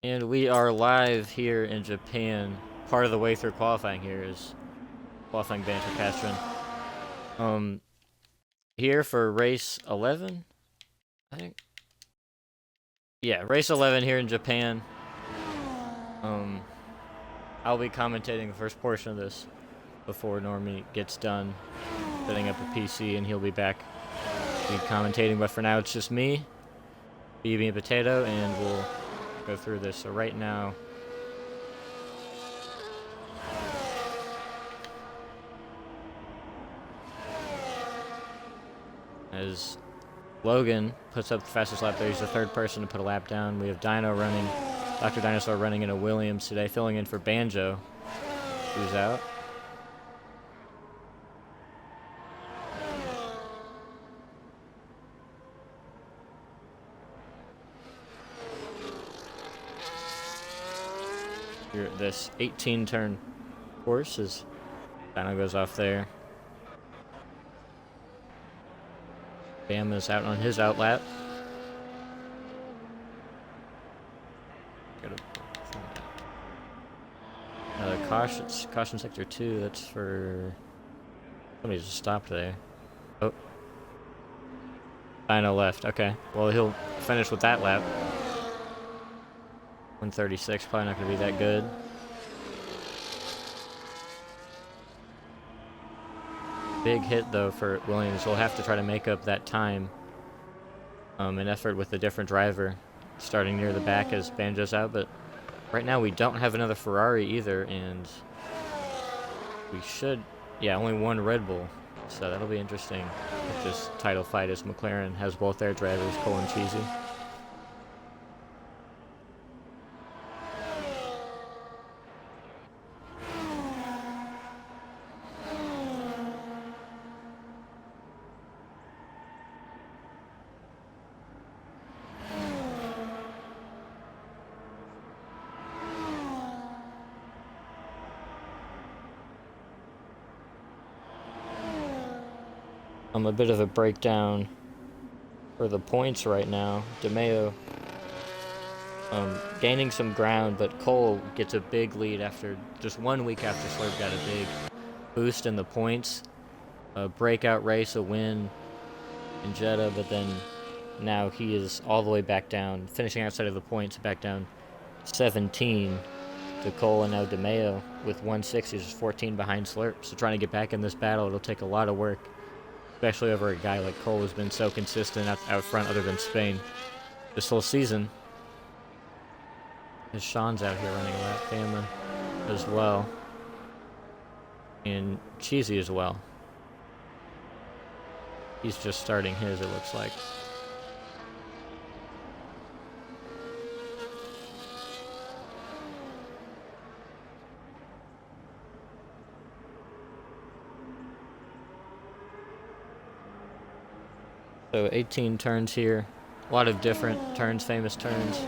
And we are live here in Japan. Part of the way through qualifying here is qualifying banter Castron. Here for race 11, I think. Yeah, race 11 here in Japan. I'll be commentating the first portion of this before Normie gets done setting up a PC, and he'll be back to be commentating. But for now, it's just me, BB and Potato, and we'll go through this. So right now, as Logan puts up the fastest lap there, he's the third person to put a lap down. We have Dino running, Dr. Dinosaur running in a Williams today, filling in for Banjo, who's out. Here, this 18-turn course as Dino goes off there. Bama's out on his outlap. Another caution sector 2. That's for somebody just stopped there. Oh, Dino left. Okay, well he'll finish with that lap. 136, probably not going to be that good. Big hit though for Williams. We'll have to try to make up that time. An effort with a different driver starting near the back as Banjo's out, but right now we don't have another Ferrari either, and we should, only one Red Bull, so that'll be interesting with this title fight as McLaren has both their drivers, Cole and Cheesy. A bit of a breakdown for the points right now. DeMeo gaining some ground, but Cole gets a big lead after just 1 week after Slurp got a big boost in the points. A breakout race, a win in Jeddah, but then now he is all the way back down, finishing outside of the points, back down 17 to Cole, and now DeMeo with 160, just 14 behind Slurp. So trying to get back in this battle, it'll take a lot of work, especially over a guy like Cole who's been so consistent out front other than Spain this whole season. And Sean's out here running a lap, Bama as well, and Cheesy as well. He's just starting his, it looks like. So 18 turns here, a lot of different turns, famous turns.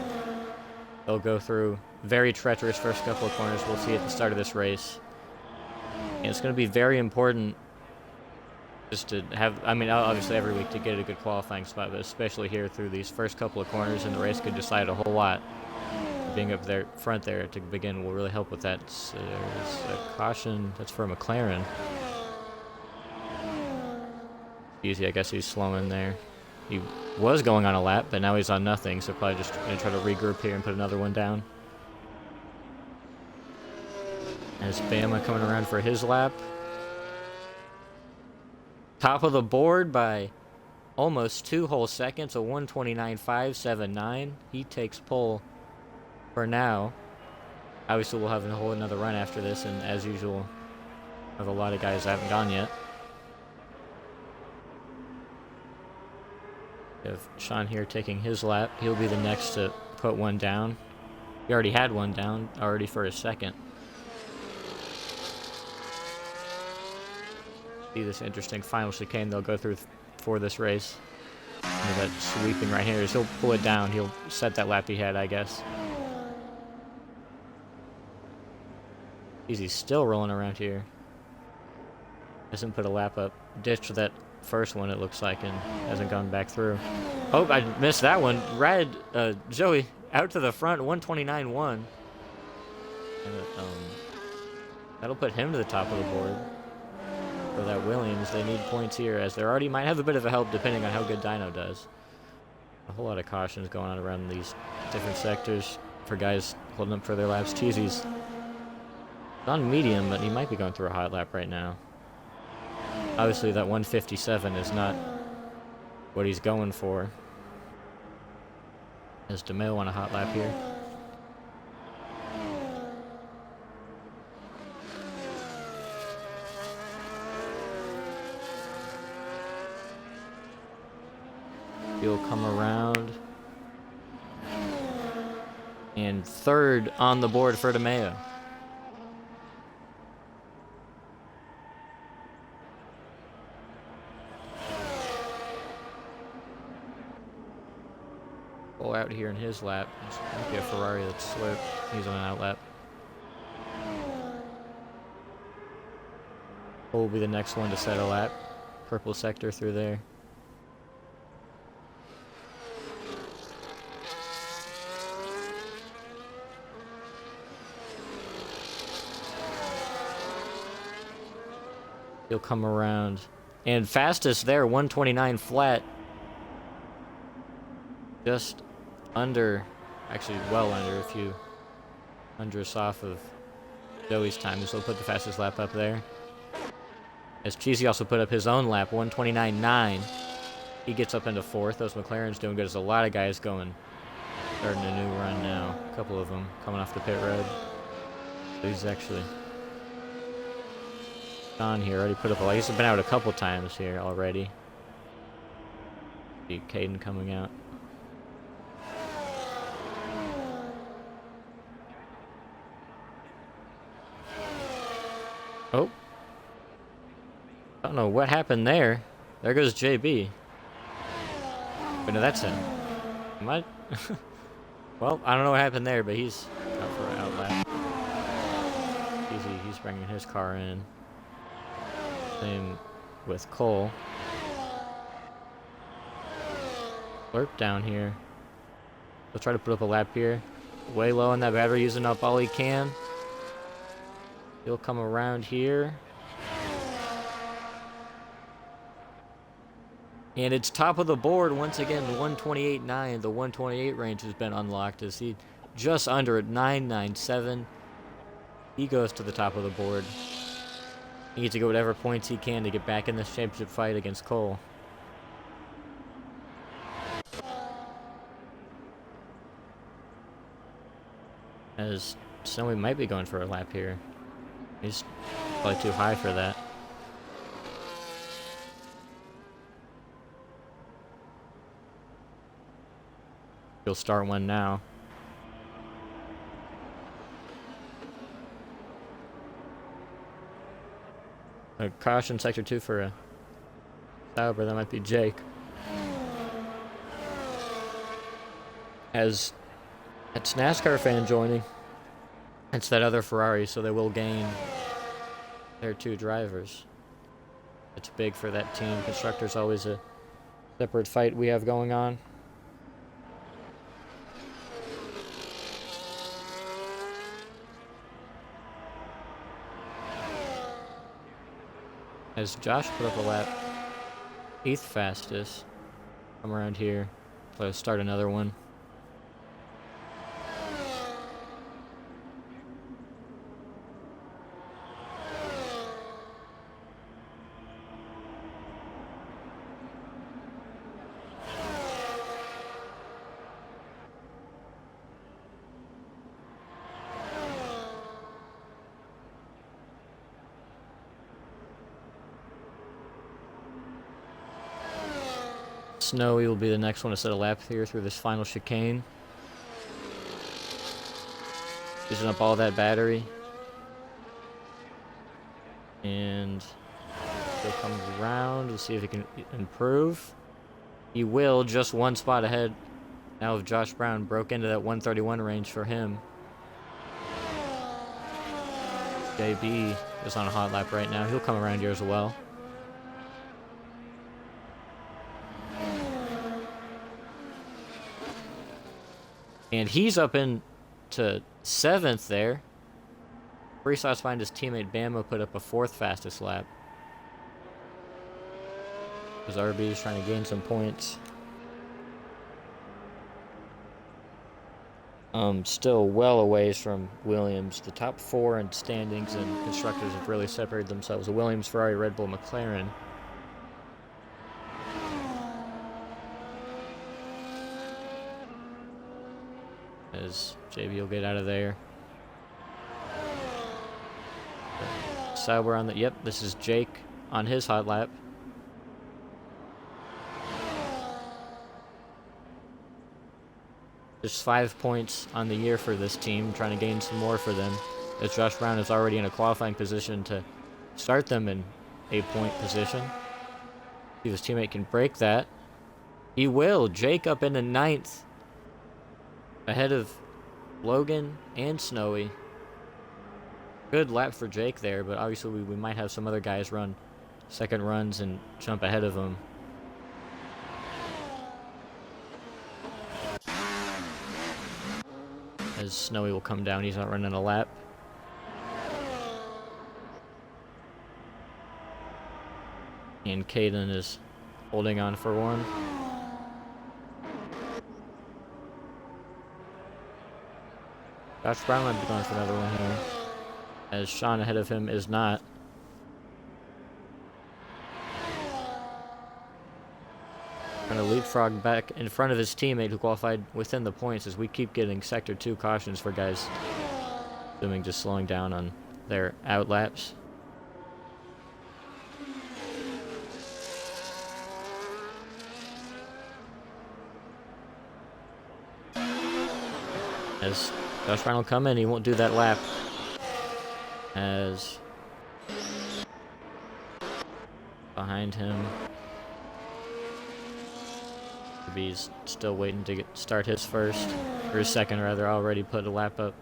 They'll go through very treacherous first couple of corners we'll see at the start of this race. And it's going to be very important just to have, I mean, obviously every week to get a good qualifying spot, but especially here through these first couple of corners, and the race could decide a whole lot. Being up there front there to begin will really help with that. So there's a caution, that's for McLaren. Easy, I guess he's slowing there. He was going on a lap, but now he's on nothing, so probably just going to try to regroup here and put another one down. There's Bama coming around for his lap. Top of the board by almost 2 whole seconds, a 1:29.579. He takes pole for now. Obviously, we'll have a whole another run after this, and as usual, have a lot of guys that haven't gone yet. We have Sean here taking his lap. He'll be the next to put one down. He already had one down already for his second. See this interesting final chicane they'll go through for this race. And that sweeping right here is he'll pull it down. He'll set that lap he had, I guess. He's still rolling around here. Hasn't put a lap up. Ditched that first one, it looks like, and hasn't gone back through. Oh, I missed that one. Joey out to the front, 129.1. And that'll put him to the top of the board. For that Williams, they need points here, as they already might have a bit of a help depending on how good Dyno does. A whole lot of cautions going on around these different sectors for guys holding up for their laps. Cheesy's on medium, but he might be going through a hot lap right now. Obviously, that 157 is not what he's going for. As DeMille on a hot lap here. He'll come around. And third on the board for DeMeo. Go out here in his lap. This might be a Ferrari that's slipped. He's on an out lap. Cole will be the next one to set a lap. Purple sector through there. He'll come around. And fastest there, 129 flat. Just under, actually well under, a few hundredths off of Joey's time. So he'll put the fastest lap up there. As Cheesy also put up his own lap, 129.9. He gets up into fourth. Those McLarens doing good. There's a lot of guys starting a new run now. A couple of them coming off the pit road. So he's actually on here. Already put up a light. He's been out a couple times here already. See Caden coming out. Oh. I don't know what happened there. There goes JB. But no, that's him. Am I? Well, I don't know what happened there, but he's out for an out lap. He's bringing his car in. Same with Cole. Slurp down here. He'll try to put up a lap here. Way low on that battery, using up all he can. He'll come around here. And it's top of the board once again, 128.9. The 128 range has been unlocked as he just under at 997. He goes to the top of the board. He needs to get whatever points he can to get back in this championship fight against Cole. As Snowy might be going for a lap here. He's probably too high for that. He'll start one now. A caution sector 2 for a Sauber. That might be Jake. As it's NASCAR fan joining. It's that other Ferrari, so they will gain their 2 drivers. It's big for that team. Constructor's always a separate fight we have going on. As Josh put up a lap, 8th fastest. Come around here, so start another one. Snowy will be the next one to set a lap here through this final chicane. Using up all that battery. And he'll come around to see if he can improve. He will, just one spot ahead. Now if Josh Brown broke into that 131 range for him. JB is on a hot lap right now. He'll come around here as well. And he's up into 7th there. 3 spots behind his teammate Bama, put up a 4th fastest lap. Because RB is trying to gain some points. Still well a ways from Williams. The top 4 in standings and constructors have really separated themselves. Williams, Ferrari, Red Bull, McLaren. As JB will get out of there. Sauber on the, yep, this is Jake on his hot lap. Just 5 points on the year for this team, trying to gain some more for them, as Josh Brown is already in a qualifying position to start them in a point position. See if his teammate can break that. He will. Jake up into 9th, ahead of Logan and Snowy. Good lap for Jake there, but obviously we might have some other guys run second runs and jump ahead of him. As Snowy will come down, he's not running a lap. And Caden is holding on for one. Josh Brown might be going for another one here, as Sean ahead of him is not. Trying to leapfrog back in front of his teammate who qualified within the points, as we keep getting Sector 2 cautions for guys assuming just slowing down on their out laps. As Josh Brown will come in, he won't do that lap. As behind him, he's still waiting to start his first, or his second rather, already put a lap up.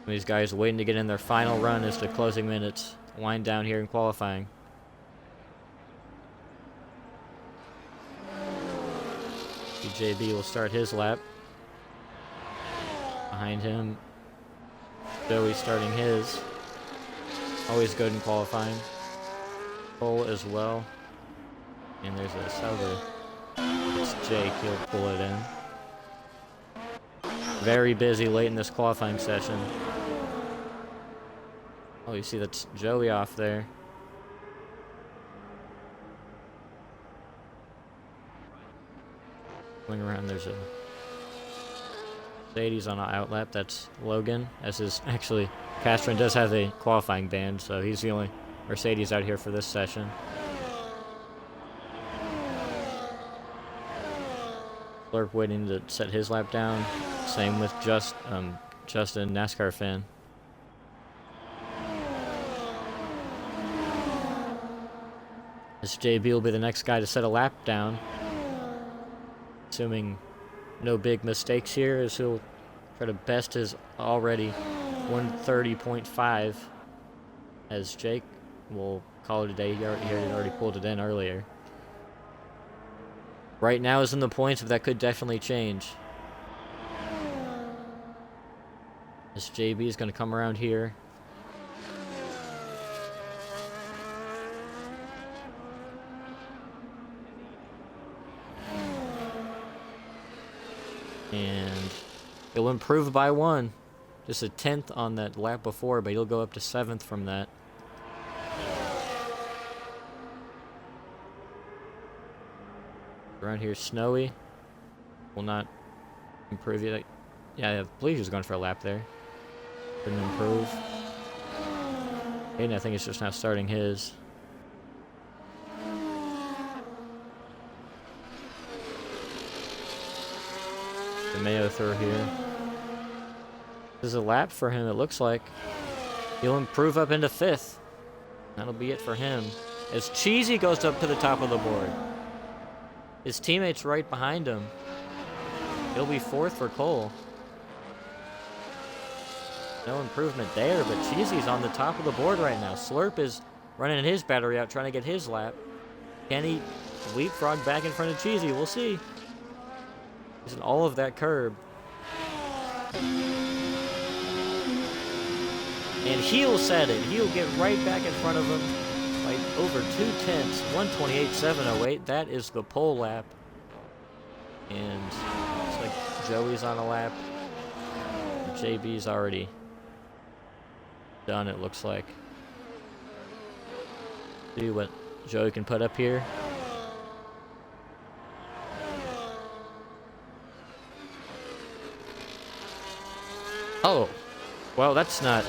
These guys waiting to get in their final run as the closing minutes wind down here in qualifying. JB will start his lap. Behind him, Joey starting his. Always good in qualifying. Cole as well. And there's a Sauber. It's Jake, he'll pull it in. Very busy late in this qualifying session. Oh, you see that's Joey off there. Going around, there's a Mercedes on an out lap. That's Logan, as is actually Castron does have a qualifying ban, so he's the only Mercedes out here for this session. Slurp waiting to set his lap down. Same with Justin, NASCAR fan. This JB will be the next guy to set a lap down. Assuming no big mistakes here, as he'll try to best his already 130.5, as Jake will call it a day. He had already pulled it in earlier. Right now is in the points, but that could definitely change. This JB is going to come around here. And he'll improve by 1. Just a 10th on that lap before, but he'll go up to 7th from that. Around here, Snowy will not improve yet. Yeah, I believe he was going for a lap there. Couldn't improve. Aiden, I think, is just now starting his. The Mayo through here. This is a lap for him, it looks like. He'll improve up into 5th. That'll be it for him. As Cheesy goes up to the top of the board. His teammate's right behind him. He'll be 4th for Cole. No improvement there, but Cheesy's on the top of the board right now. Slurp is running his battery out, trying to get his lap. Can he leapfrog back in front of Cheesy? We'll see. He's in all of that curb. And he'll set it. He'll get right back in front of him by over 2/10. 128.708. That is the pole lap. And it's like Joey's on a lap. JB's already done, it looks like. See what Joey can put up here. Oh, well, that's not...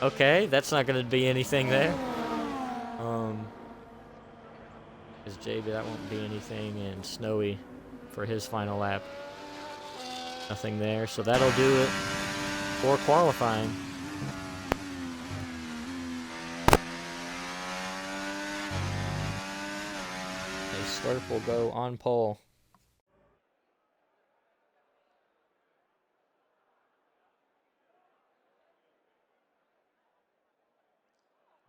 Okay, that's not going to be anything there. Because JB, that won't be anything, and Snowy for his final lap. Nothing there, so that'll do it for qualifying. A Slurp will go on pole.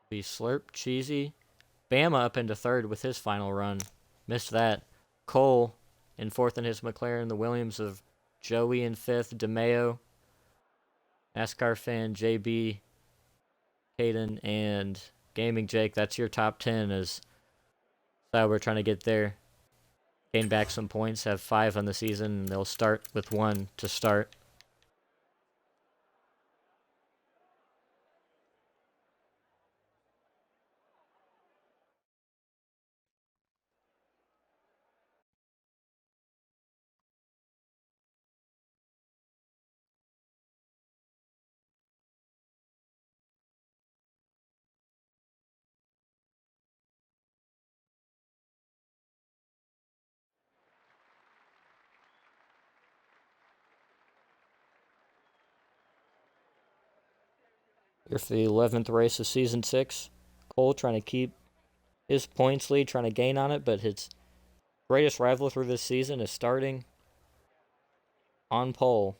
Be Slurp, Cheesy, Bama up into third with his final run. Missed that. Cole in fourth in his McLaren. The Williams of Joey in fifth. DeMeo, NASCAR fan, JB, Caden, and Gaming Jake. That's your top 10 as Sauber trying to get there. Gain back some points, have 5 on the season, and they'll start with 1 to start. Here for the 11th race of Season 6. Cole trying to keep his points lead, trying to gain on it, but his greatest rival through this season is starting on pole.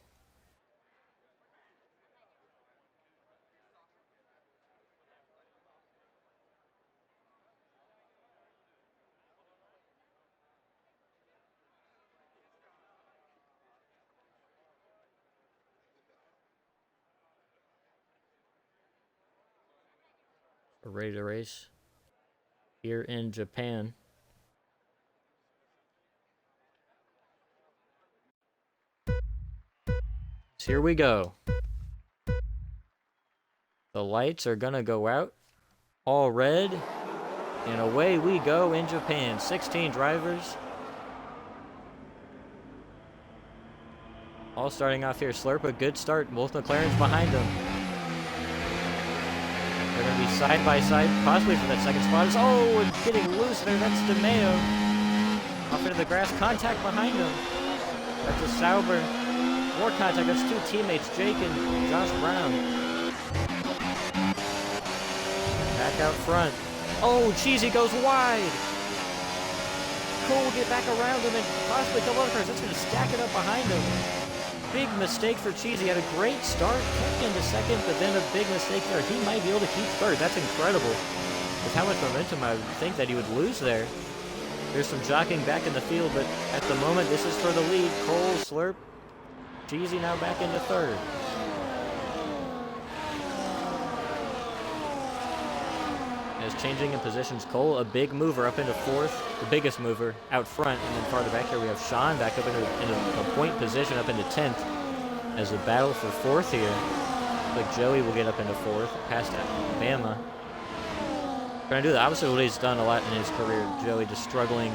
We're ready to race here in Japan. So here we go. The lights are gonna go out. All red. And away we go in Japan. 16 drivers. All starting off here. Slurp, a good start. Both McLarens behind him. They're going to be side by side, possibly for that second spot. Oh, and getting loose there. That's DeMeo. Off into the grass. Contact behind him. That's a Sauber. More contact. That's 2 teammates, Jake and Josh Brown. Back out front. Oh, Cheesy goes wide. Cole will get back around him and possibly come other cars. That's going to stack it up behind him. Big mistake for Cheesy. Had a great start, kept into second, but then a big mistake there. He might be able to keep third. That's incredible. With how much momentum, I would think that he would lose there. There's some jockeying back in the field, but at the moment, this is for the lead. Cole, Slurp, Cheesy now back into third. As changing in positions, Cole, a big mover up into fourth, the biggest mover out front, and then farther back here we have Sean back up into a point position up into 10th as a battle for fourth here. Like Joey will get up into fourth, past Bama. Trying to do the opposite of what he's done a lot in his career. Joey just struggling.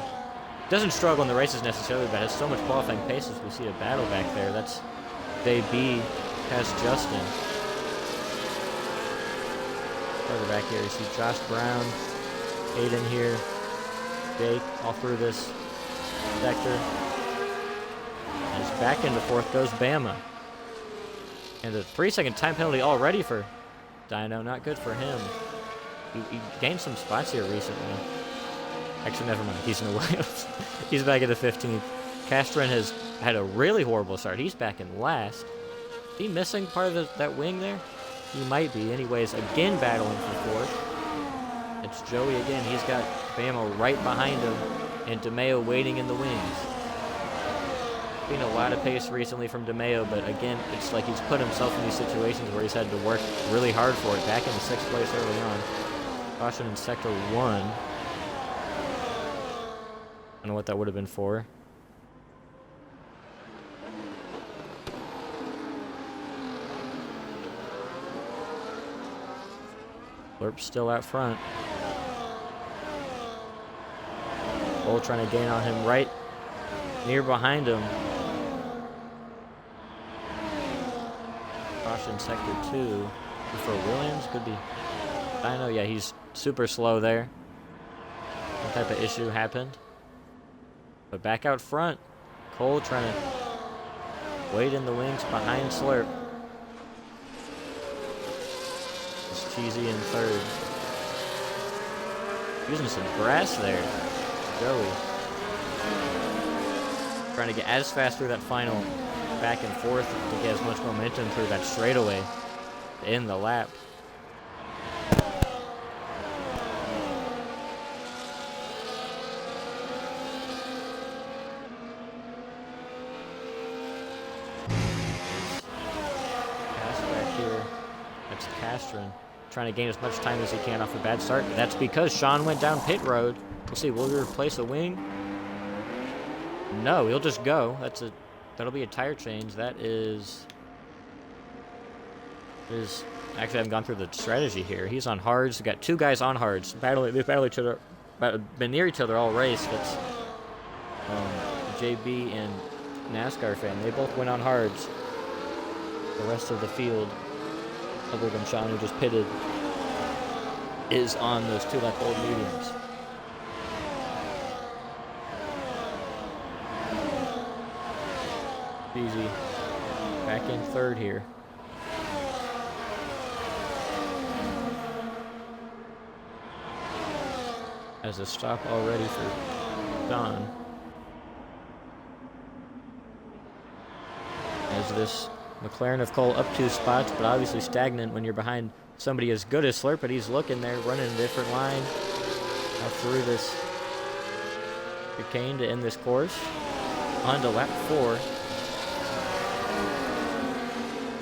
Doesn't struggle in the races necessarily, but has so much qualifying pace as we see a battle back there. That's Day B past Justin. Further back here, you see Josh Brown, Aiden here, Jake, all through this sector. As back into fourth goes Bama. And a 3-second time penalty already for Dino, not good for him. He gained some spots here recently. Actually, never mind, he's in the Williams. He's back at the 15th. Castron has had a really horrible start. He's back in last. Is he missing part of that wing there? He might be. Anyways, again battling for fourth. And It's Joey again. He's got Bama right behind him, and DeMeo waiting in the wings. Seen a lot of pace recently from DeMeo, but again, it's like he's put himself in these situations where he's had to work really hard for it. Back in the 6th place early on. Caution in sector 1. I don't know what that would have been for. Slurp's still out front. Cole trying to gain on him right near behind him. Caution sector 2. For Williams, could be. I know, yeah, he's super slow there. What type of issue happened? But back out front, Cole trying to wait in the wings behind Slurp. It's Cheesy in 3rd. Using some grass there. Joey. Trying to get as fast through that final back and forth to get as much momentum through that straightaway to end the lap. That's Castron trying to gain as much time as he can off a bad start. That's because Sean went down pit road. We'll see. Will he replace a wing? No, he'll just go. That'll be a tire change. That is actually I haven't gone through the strategy here. He's on hards. We got 2 guys on hards. They've battled each other, been near each other all race. That's JB and NASCAR fan. They both went on hards. The rest of the field, other than Sean, who just pitted, is on those 2-lap old mediums. Easy. Back in 3rd here. As a stop already for Don. As this McLaren of Cole up 2 spots, but obviously stagnant when you're behind somebody as good as Slurp, but he's looking there, running a different line through this chicane to end this course. On to lap 4.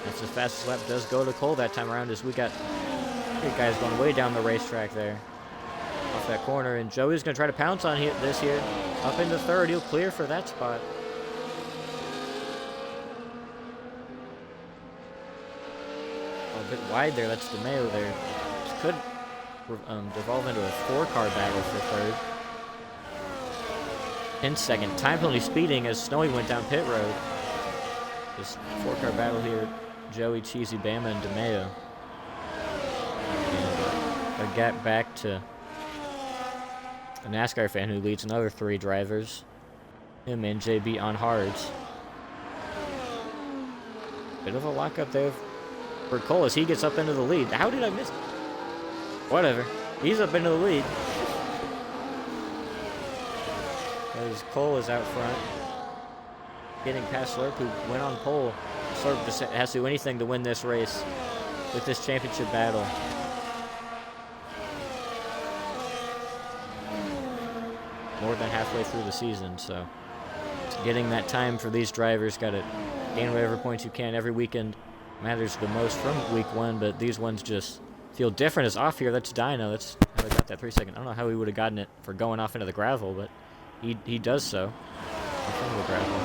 That's the fastest lap does go to Cole that time around, as we got 3 guys going way down the racetrack there. Off that corner, and Joey's going to try to pounce on this here. Up into 3rd, he'll clear for that spot. A bit wide there, that's DeMeo there. This could devolve into a 4-car battle for 3rd. In 2nd, time penalty speeding as Snowy went down pit road. This 4-car battle here, Joey, Cheesy, Bama, and DeMeo. And a gap back to a NASCAR fan who leads another 3 drivers. Him and JB on hards. Bit of a lockup there for Cole as he gets up into the lead. How did I miss? Whatever. He's up into the lead. As Cole is out front. Getting past Slurp, who went on pole. Slurp just has to do anything to win this race with this championship battle. More than halfway through the season, so getting that time for these drivers, got to gain whatever points you can every weekend matters the most from week 1, but these ones just feel different. As off here, that's Dino. That's how he got that 3-second. I don't know how he would have gotten it for going off into the gravel, but he does so. Off into the gravel.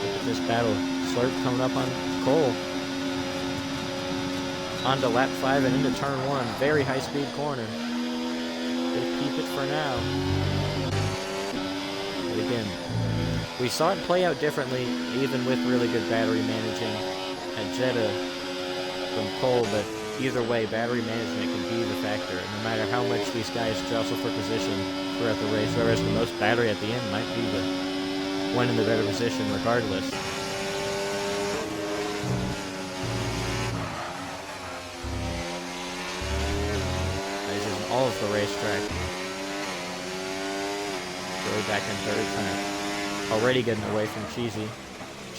Look at this battle. Slurp coming up on Cole. On to lap 5 and into turn 1. Very high-speed corner. They keep it for now. But again, we saw it play out differently, even with really good battery managing at Jeddah from Cole, but either way, battery management can be the factor. No matter how much these guys jostle for position throughout the race, whoever has the most battery at the end might be the one in the better position regardless. All of the racetrack. Joey back in 3rd, kind of already getting away from Cheesy.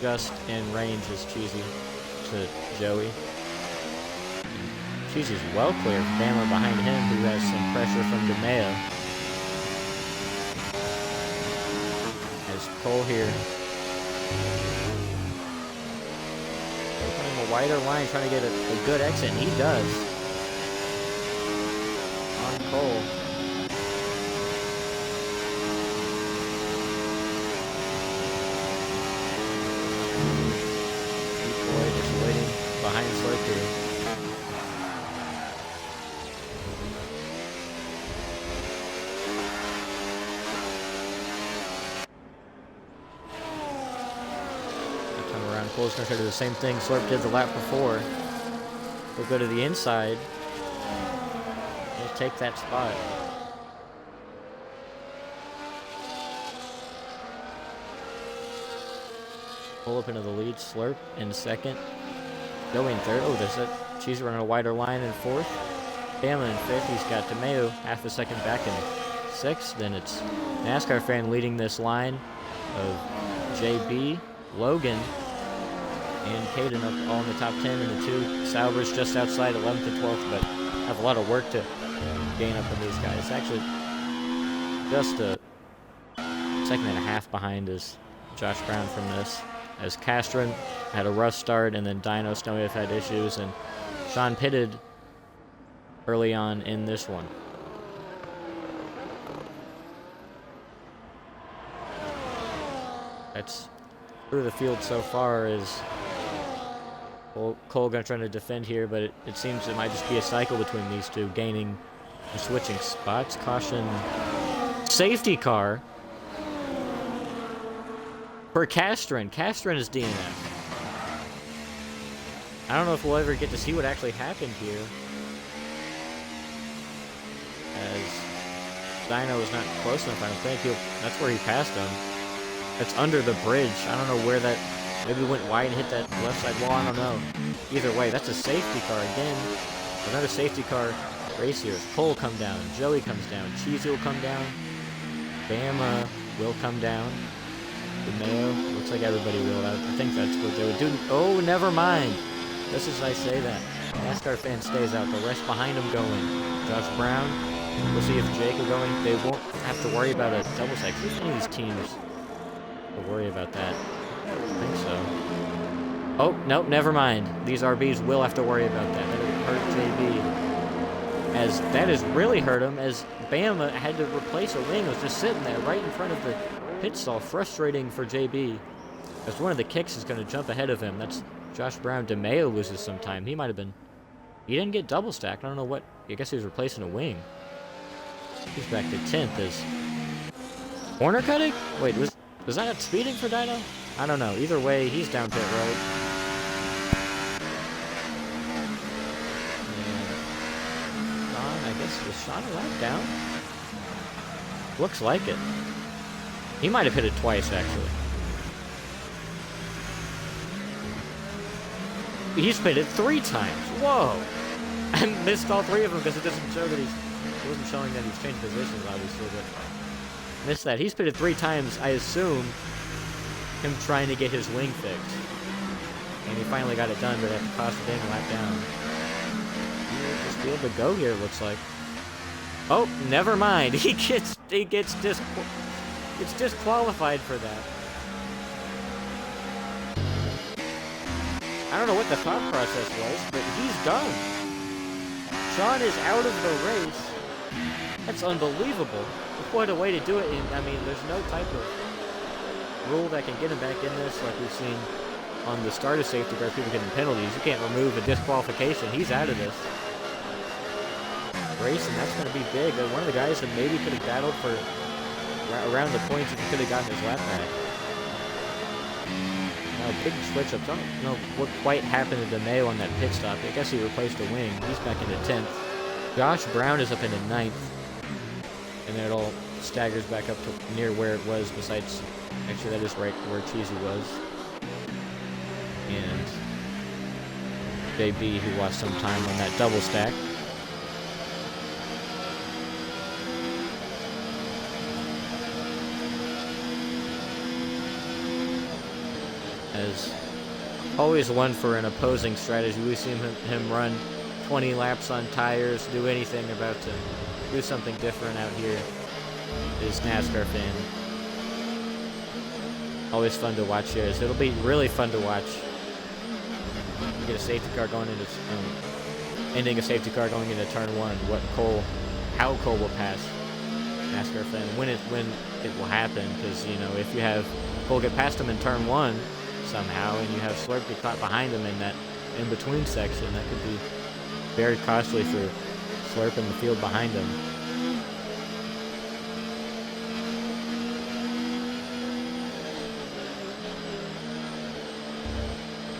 Just in range is Cheesy. to Joey. Cheesy's well clear. Bama behind him, who has some pressure from DeMeo. As Cole here. Opening a wider line, trying to get a good exit, and he does. On Cole. Boy, just waiting behind Slurp here. Cole's going to try to do the same thing Slurp did the lap before. He'll go to the inside. He'll take that spot. Pull up into the lead. Slurp in second. Joey in third. Oh, there's that. Cheese running a wider line in fourth. Bama in fifth. He's got DeMeo half a second back in sixth. Then it's NASCAR fan leading this line of JB, Logan, and Caden up all in the top 10 in the two. Saubers just outside 11th and 12th, but have a lot of work to gain up on these guys. Actually, just a second and a half behind is Josh Brown from this. As Castron had a rough start, and then Dino Snowy have had issues, and Sean pitted early on in this one. That's through the field so far is Cole going to try to defend here, but it seems it might just be a cycle between these two, gaining and switching spots. Caution, safety car for Castron. Castron is DNF. I don't know if we'll ever get to see what actually happened here, as Dino was not close enough. I don't think that's where he passed him. That's under the bridge. I don't know where that. Maybe went wide and hit that left side wall. I don't know. Either way, that's a safety car again. Another safety car race here. Cole come down. Joey comes down. Cheesy will come down. Bama will come down. DeMeo. Looks like everybody will. I think that's what they would do. Oh, never mind. Just as I say that. NASCAR fan stays out. The rest behind him going. Josh Brown. We'll see if Jake will go in. They won't have to worry about a double stack. Who's any of these teams to worry about that? I think so. Oh, nope, never mind. These RBs will have to worry about that. That would hurt JB. As that has really hurt him, as Bama had to replace a wing. It was just sitting there right in front of the pit stall. Frustrating for JB. As one of the kicks is going to jump ahead of him. That's Josh Brown. DeMeo loses some time. He might have been. He didn't get double stacked. I don't know what. I guess he was replacing a wing. He's back to 10th. Is corner cutting? Wait, was that speeding for Dino? I don't know. Either way, he's down pit road. And Sean, I guess, was Sean a lap down? Looks like it. He might have hit it twice, actually. He's pitted 3 times. Whoa! I missed all 3 of them because it doesn't show that it wasn't showing that he's changed positions, obviously, but missed that. He's pitted 3 times, I assume, him trying to get his wing fixed. And he finally got it done, but at the cost of being a lap down. He'll just be able to go here, it looks like. Oh, never mind. He gets disqualified for that. I don't know what the thought process was, but he's done. Sean is out of the race. That's unbelievable. What a way to do it. I mean, there's no type of rule that can get him back in this, like we've seen on the start of safety car, people getting penalties. You can't remove a disqualification. He's out of this race, and that's going to be big. One of the guys that maybe could have battled for around the points if he could have gotten his lap back. Now, big switch up. I don't know what quite happened to DeMeo on that pit stop. I guess he replaced a wing. He's back into 10th. Josh Brown is up into 9th. And then it all staggers back up to near where it was, besides, actually that is right where Cheesy was. And JB, who lost some time on that double stack. As always one for an opposing strategy. We've seen him run 20 laps on tires, do anything about to do something different out here. Is NASCAR fan. Always fun to watch here. It'll be really fun to watch. You get a safety car going into ending a safety car going into turn one. How Cole will pass NASCAR fan, when it will happen. Because you know, if you have Cole get past him in turn one somehow, and you have Slurp get caught behind him in that in between section, that could be very costly for Slurp in the field behind him.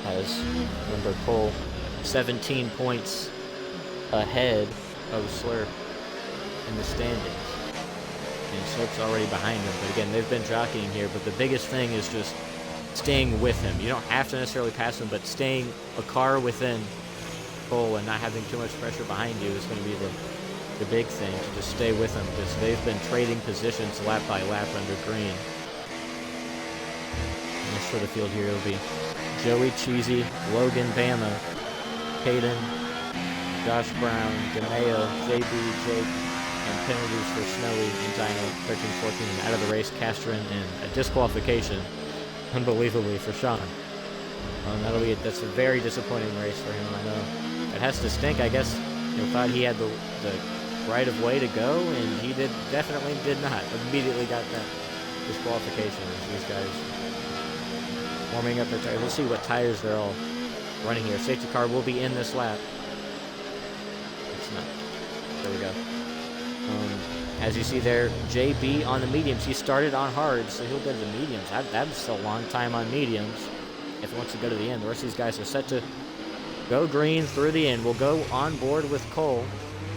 As remember, Cole 17 points ahead of Slurp in the standings, and Slurp's already behind him. But again, they've been jockeying here, but the biggest thing is just staying with him. You don't have to necessarily pass him, but staying a car within Cole and not having too much pressure behind you is going to be the big thing, to just stay with him, because they've been trading positions lap by lap under green. And as for the field here, it'll be Joey, Cheesy, Logan, Bama, Caden, Josh Brown, DeMeo, JB, Jake, and penalties for Snowy and Dino, 13-14, and out of the race, Castron, and a disqualification, unbelievably, for Sean. That's a very disappointing race for him. I know it has to stink. I guess thought he had the right of way to go, and he definitely did not. Immediately got that disqualification as these guys warming up their tires. We'll see what tires they're all running here. Safety car will be in this lap. It's not. There we go. As you see there, JB on the mediums. He started on hards, so he'll go to the mediums. That's a long time on mediums if he wants to go to the end. The rest of these guys are set to go green through the end. We'll go on board with Cole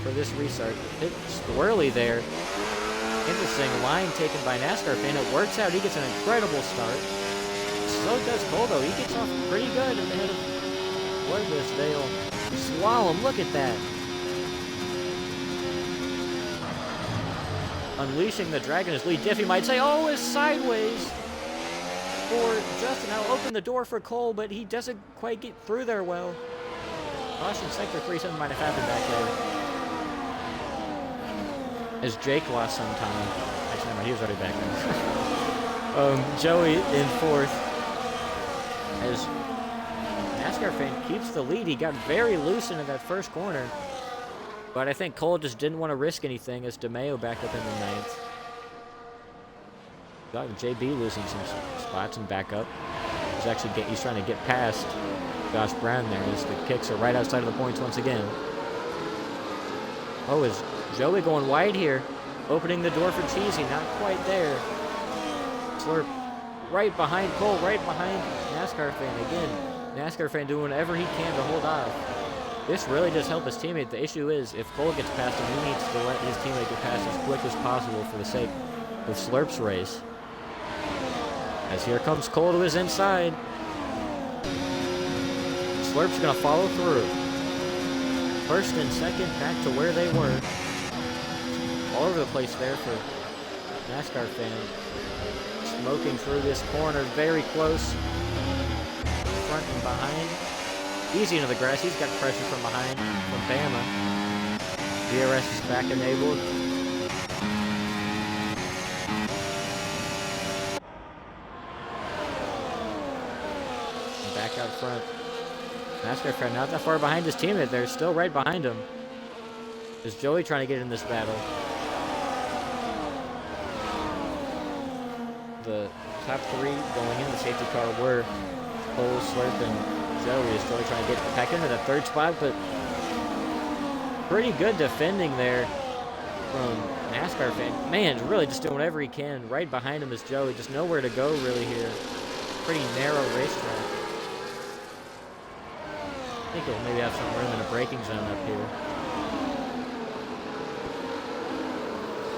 for this restart. Hit squirrely there. Interesting line taken by NASCAR fan. It works out. He gets an incredible start. So does Cole, though. He gets off pretty good ahead of what is this? They'll slalom. Look at that. Unleashing the dragon is lead. Diffie might say, oh, it's sideways for Justin. I'll open the door for Cole, but he doesn't quite get through there well. Caution sector 3, something might have happened back there. As Jake lost some time. Actually, never mind, he was already back there. Joey in fourth. As NASCAR fan keeps the lead. He got very loose into that first corner. But I think Cole just didn't want to risk anything as DeMeo back up in the ninth. Got JB losing some spots and back up. He's trying to get past Josh Brown there as the kicks are right outside of the points once again. Oh, is Joey going wide here? Opening the door for Cheesy, not quite there. Slurp right behind Cole, right behind NASCAR fan. Again, NASCAR fan doing whatever he can to hold off. This really does help his teammate. The issue is, if Cole gets past him, he needs to let his teammate get past as quick as possible for the sake of Slurp's race. As here comes Cole to his inside. Slurp's going to follow through. First and second back to where they were. All over the place there for NASCAR fan. Smoking through this corner, very close. Front and behind. Easy into the grass. He's got pressure from behind from Bama. DRS is back enabled. And back out front. NASCAR fan not that far behind his teammate. They're still right behind him. Is Joey trying to get in this battle? The top three going in the safety car were Cole, Slurp, and Joey is still trying to get back into that third spot, but pretty good defending there from NASCAR fan. Man, really just doing whatever he can. Right behind him is Joey. Just nowhere to go really here. Pretty narrow racetrack. I think he'll maybe have some room in a braking zone up here.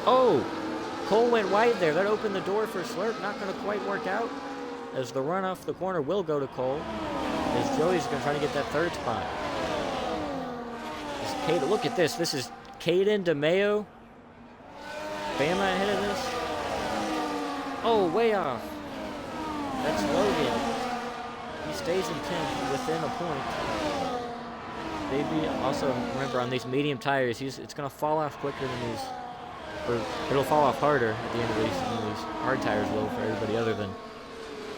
Oh! Cole went wide there. That opened the door for Slurp. Not going to quite work out, as the run off the corner will go to Cole. As Joey's going to try to get that third spot. Look at this. This is Caden, DeMeo. Bama ahead of this. Oh, way off. That's Logan. He stays in 10th within a point. JB also, remember, on these medium tires, it's going to fall off quicker than these, or it'll fall off harder at the end of these hard tires will for everybody other than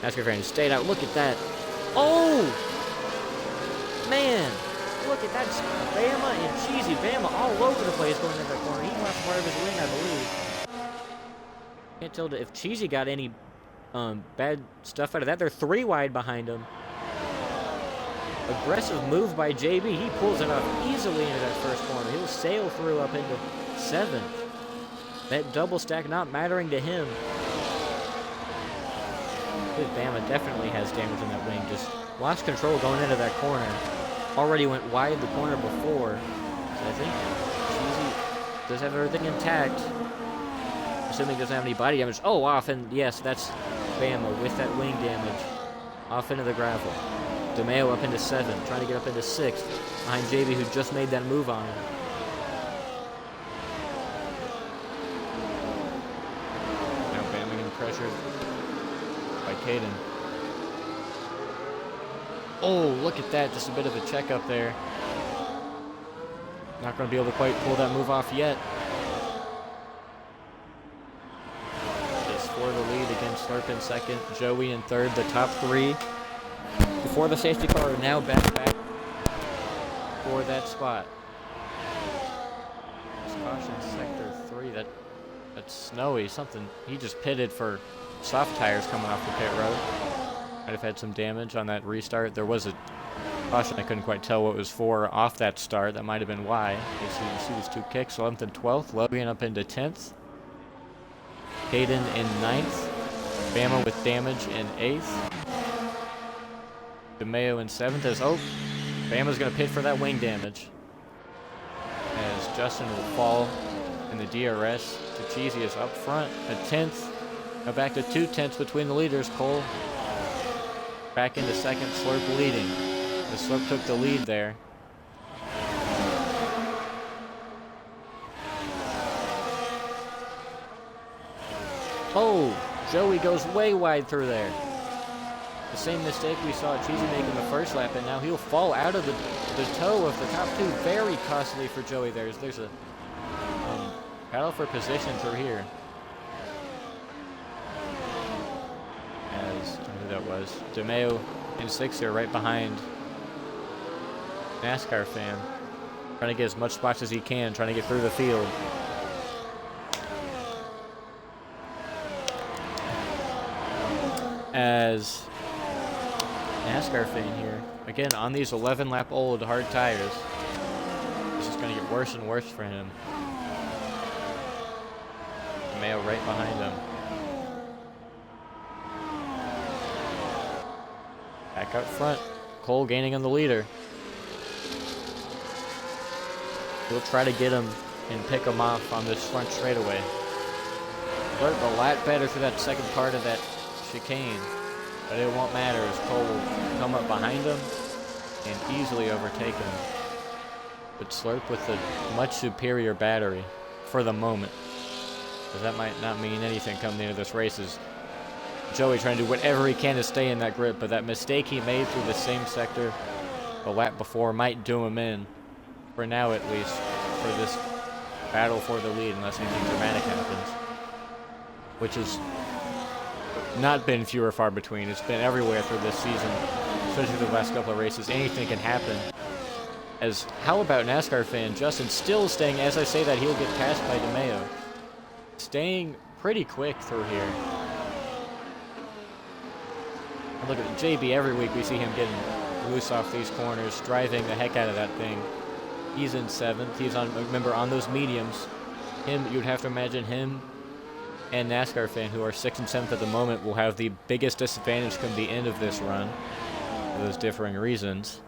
NASCAR fans. Stayed out. Look at that. Oh! Man! Look at that. Bama and Cheesy. Bama all over the place going into that corner. He lost part of his wing, I believe. Can't tell if Cheesy got any bad stuff out of that. They're 3 wide behind him. Aggressive move by JB. He pulls it off easily into that first corner. He'll sail through up into 7th. That double stack not mattering to him. Bama definitely has damage in that wing. Just lost control going into that corner. Already went wide the corner before. So I think Cheesy does have everything intact. Assuming he doesn't have any body damage. Oh, off, and yes, that's Bama with that wing damage. Off into the gravel. DeMeo up into 7th, trying to get up into 6th. Behind JB, who just made that move on him. Now Bama getting pressured by Caden. Oh, look at that. Just a bit of a check up there. Not going to be able to quite pull that move off yet. Just for the lead against Slurp in 2nd. Joey in 3rd. The top 3 before the safety car are now back for that spot. Caution sector 3. That's Snowy. Something. He just pitted for soft tires coming off the pit road. Might have had some damage on that restart. There was a caution. I couldn't quite tell what it was for off that start. That might have been why. You see these 2 kicks. 11th and 12th. Logan up into 10th. Caden in 9th. Bama with damage in 8th. DeMeo in 7th. Bama's going to pit for that wing damage. As Justin will fall in the DRS. To Cheesy is up front. A 10th. Now back to 2 tenths between the leaders. Cole back into 2nd, Slurp leading. The Slurp took the lead there. Oh, Joey goes way wide through there. The same mistake we saw Cheesy make in the first lap, and now he'll fall out of the toe of the top 2. Very costly for Joey. There's a battle for position through here. That was DeMeo in 6th here, right behind NASCAR fan, trying to get as much spots as he can, trying to get through the field. As NASCAR fan here, again on these 11-lap old hard tires, this is going to get worse and worse for him. DeMeo right behind him. Back out front. Cole gaining on the leader. He'll try to get him and pick him off on this front straightaway. But a lot better for that second part of that chicane. But it won't matter as Cole will come up behind him and easily overtake him. But Slurp with a much superior battery for the moment. Because that might not mean anything coming into this race. Is Joey trying to do whatever he can to stay in that grip, but that mistake he made through the same sector the lap before might do him in, for now at least, for this battle for the lead, unless anything dramatic happens. Which has not been few or far between. It's been everywhere through this season, especially the last couple of races. Anything can happen. As how about NASCAR fan Justin still staying, as I say that, he'll get passed by DeMeo. Staying pretty quick through here. And look at JB, every week we see him getting loose off these corners, driving the heck out of that thing. He's in 7th. He's on, remember, on those mediums. You'd have to imagine him and NASCAR fan, who are 6th and 7th at the moment, will have the biggest disadvantage come the end of this run for those differing reasons.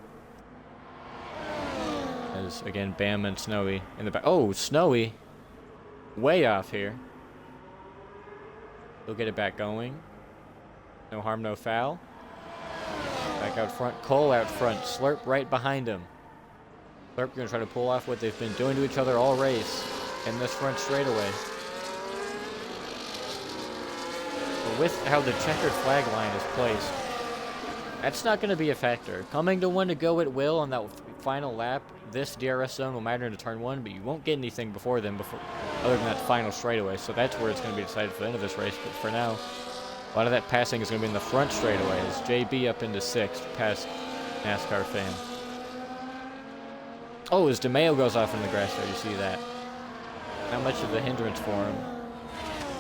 As, again, Bam and Snowy in the back. Oh, Snowy way off here. He'll get it back going. No harm, no foul. Back out front. Cole out front. Slurp right behind him. Slurp going to try to pull off what they've been doing to each other all race in this front straightaway. But with how the checkered flag line is placed, That's not going to be a factor. Coming to one to go at will on that final lap, this DRS zone will matter into turn 1, but you won't get anything before then, other than that final straightaway. So that's where it's going to be decided for the end of this race. But for now, a lot of that passing is going to be in the front straightaway as JB up into 6th past NASCAR fan. Oh, as DeMeo goes off in the grass there, you see that. Not much of a hindrance for him.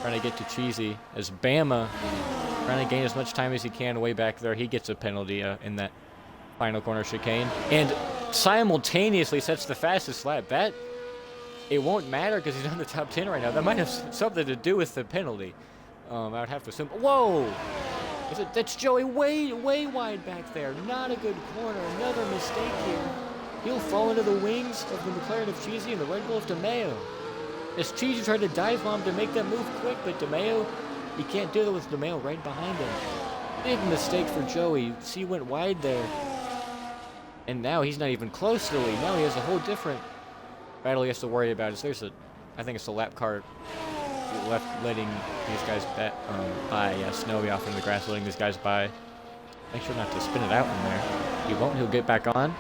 Trying to get to Cheesy as Bama trying to gain as much time as he can way back there. He gets a penalty in that final corner chicane and simultaneously sets the fastest lap. That, it won't matter because he's on the top 10 right now. That might have something to do with the penalty. I would have to assume. Whoa! That's Joey way wide back there. Not a good corner. Another mistake here. He'll fall into the wings of the McLaren of Cheesy and the Red Bull of DeMeo. As Cheesy tried to dive bomb to make that move quick, but DeMeo, he can't do it with DeMeo right behind him. Big mistake for Joey. See, he went wide there. And now he's not even close to the lead. Now he has a whole different battle he has to worry about. I think it's the lap car left letting these guys by. Yeah, Snowy off in the grass, letting these guys by. Make sure not to spin it out in there. He won't. He'll get back on.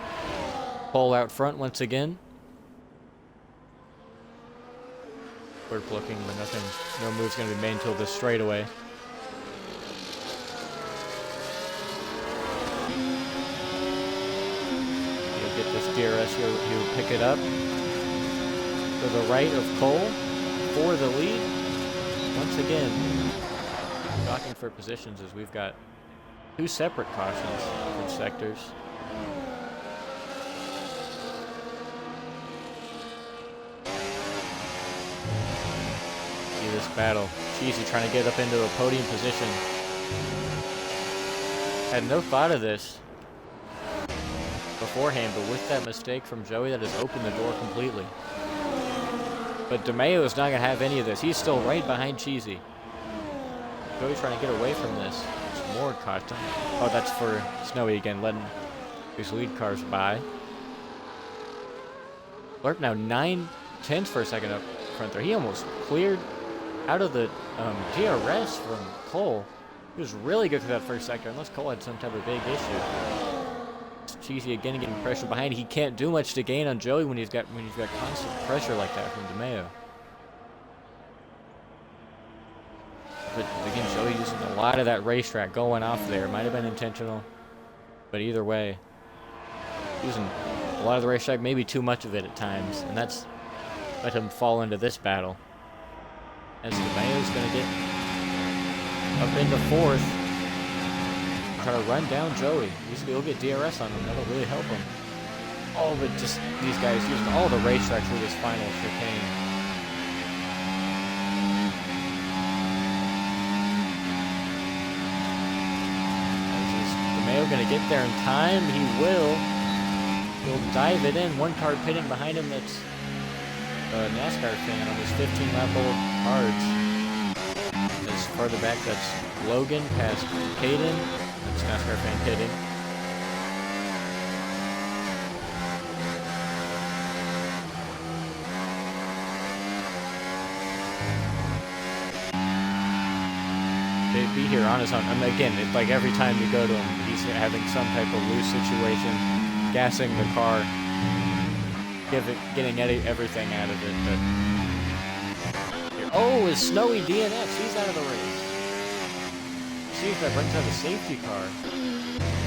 Pole out front once again. We're looking, but no move's going to be made until this straightaway. He'll get this DRS, he'll pick it up. To the right of Cole for the lead. Once again, jockeying for positions as we've got 2 separate cautions from sectors. This battle. Cheesy trying to get up into a podium position. Had no thought of this beforehand, but with that mistake from Joey, that has opened the door completely. But DeMeo is not going to have any of this. He's still right behind Cheesy. Joey trying to get away from this. There's more caution. Oh, that's for Snowy again, letting these lead cars by. Lerp now 9/10 for a second up front there. He almost cleared out of the DRS from Cole. He was really good for that first sector, unless Cole had some type of big issue. It's Cheesy again getting pressure behind. He can't do much to gain on Joey when he's got constant pressure like that from DeMeo. But again, Joey using a lot of that racetrack going off there. Might have been intentional, but either way, using a lot of the racetrack, maybe too much of it at times, and that's let him fall into this battle. As DeMeo's going to get up into 4th. Try to run down Joey. He'll get DRS on him. That'll really help him. Oh, but just these guys using all the racetracks for this final chicane. Is DeMeo going to get there in time? He will. He'll dive it in. One car pitting behind him that's NASCAR fan on his 15-lap-old cards. As farther back, that's Logan past Caden. That's NASCAR fan pitting. They'd be here on his own. I mean, again, it's like every time you go to him, he's having some type of loose situation, gassing the car. Getting everything out of it, but oh, is Snowy DNFs? He's out of the race. See if that brings out a safety car.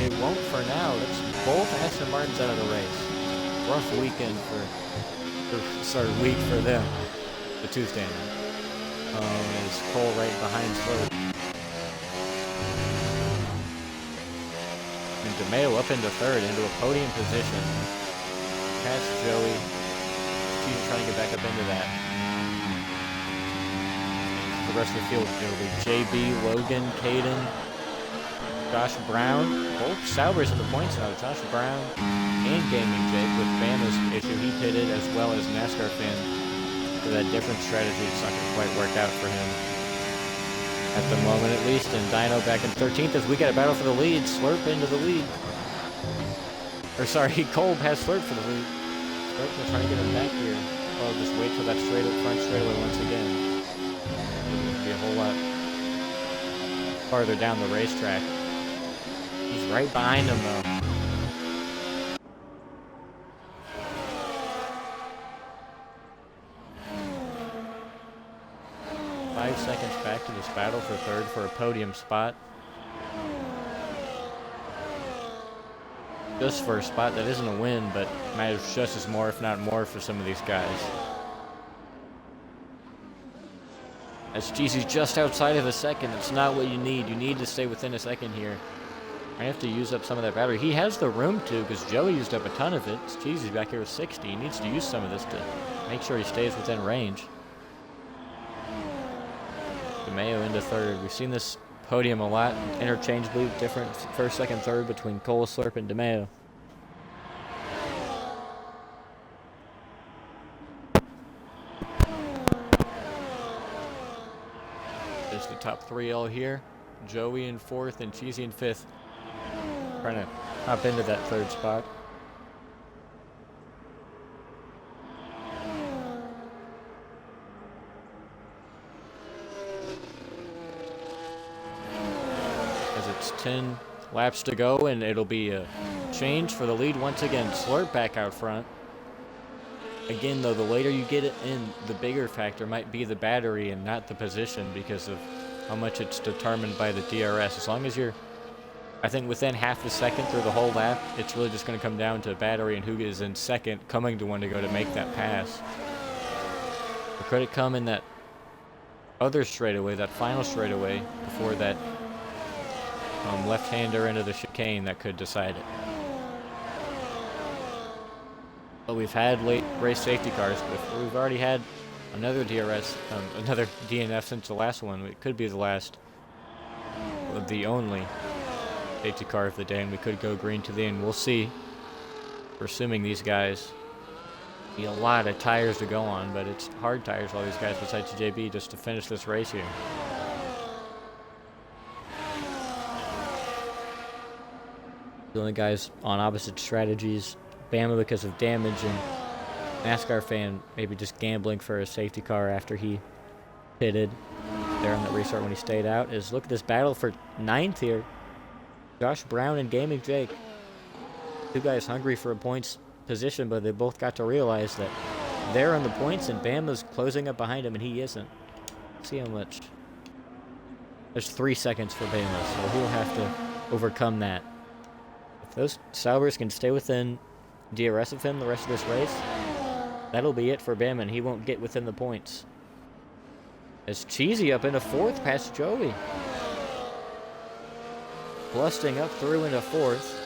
It won't for now. That's both Aston Martins out of the race. Rough weekend week for them. The Tuesday night. Is Cole right behind Slurp. And DeMeo up into 3rd, into a podium position. Past Joey. He's trying to get back up into that. The rest of the field, it'll be JB, Logan, Caden, Josh Brown. Both Saubers at the points now. Josh Brown and Gaming Jake with Bama's issue. He pitted as well as NASCAR fan for that different strategy. It's not going to quite work out for him at the moment, at least. And Dino back in 13th as we get a battle for the lead. Slurp into the lead. Or sorry, Cole has Slurp for the lead. Slurp will try to get him back here. Oh, just wait till that front straightaway once again. It'll be a whole lot farther down the racetrack. He's right behind him, though. 5 seconds back to this battle for third for a podium spot. Just for a spot that isn't a win, but matters just as more, if not more, for some of these guys. As Cheesy's just outside of a second, it's not what you need. You need to stay within a second here. I have to use up some of that battery. He has the room to, because Joey used up a ton of it. Cheesy's back here with 60. He needs to use some of this to make sure he stays within range. DeMeo into third. We've seen this podium a lot, interchangeably different first, second, third between Cole, Slurp, and DeMeo. There's the top three all here. Joey in fourth and Cheesy in fifth. Trying to hop into that third spot. As it's 10 laps to go, and it'll be a change for the lead once again. Slurp back out front. Again, though, the later you get it in, the bigger factor might be the battery and not the position, because of how much it's determined by the DRS. As long as you're, I think, within half a second through the whole lap, it's really just going to come down to battery and who is in second, coming to one to go to make that pass. Or could it come in that other straightaway, that final straightaway, before that left-hander into the chicane that could decide it? But we've had late race safety cars before. We've already had another DRS, another DNF since the last one. It could be the last, the only safety car of the day, and we could go green to the end. We'll see. We're assuming these guys need a lot of tires to go on, but it's hard tires, all these guys besides JB, just to finish this race here. The only guys on opposite strategies. Bama because of damage, and NASCAR fan maybe just gambling for a safety car after he pitted there on the restart when he stayed out. Is look at this battle for ninth here. Josh Brown and Gaming Jake. Two guys hungry for a points position, but they both got to realize that they're on the points and Bama's closing up behind him and he isn't. Let's see how much. There's 3 seconds for Bama, so he'll have to overcome that. If those Saubers can stay within DRS of him the rest of this race, that'll be it for Bama, and he won't get within the points. As Cheesy up into fourth past Joey. Blusting up through into fourth.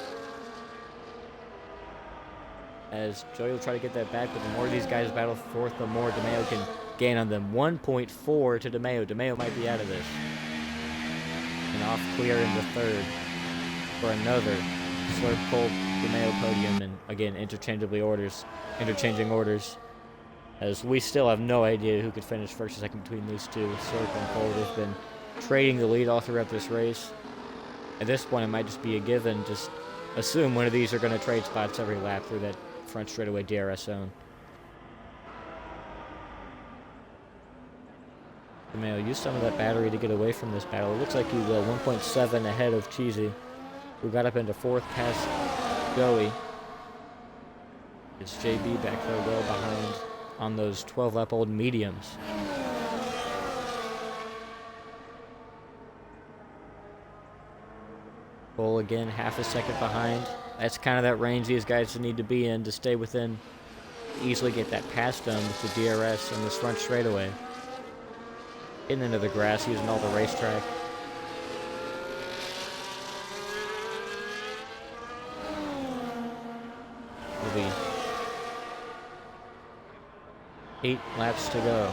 As Joey will try to get that back, but the more these guys battle for fourth, the more DeMeo can gain on them. 1.4 to DeMeo. DeMeo might be out of this. And off clear into third for another Slurp, Cole, DeMeo podium, and again interchangeing orders, as we still have no idea who could finish first and second between these two. Slurp and Cole have been trading the lead all throughout this race. At this point, it might just be a given. Just assume one of these are going to trade spots every lap through that front straightaway DRS zone. DeMeo use some of that battery to get away from this battle. It looks like he will. 1.7 ahead of Cheesy, who got up into fourth past Joey. It's JB back there well behind on those 12-lap-old mediums. Cole again, half a second behind. That's kind of that range these guys need to be in to stay within, easily get that pass done with the DRS and this front straightaway. Getting into the grass, using all the racetrack. Will be 8 laps to go.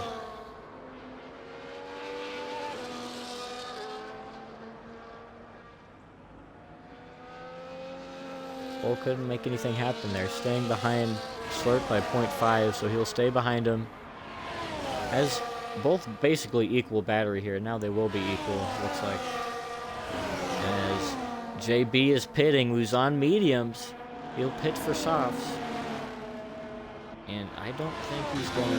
Cole couldn't make anything happen there. Staying behind Slurp by 0.5, so he'll stay behind him. Has both basically equal battery here. Now they will be equal, looks like. As JB is pitting, who's on mediums. He'll pit for softs. And I don't think he's going to...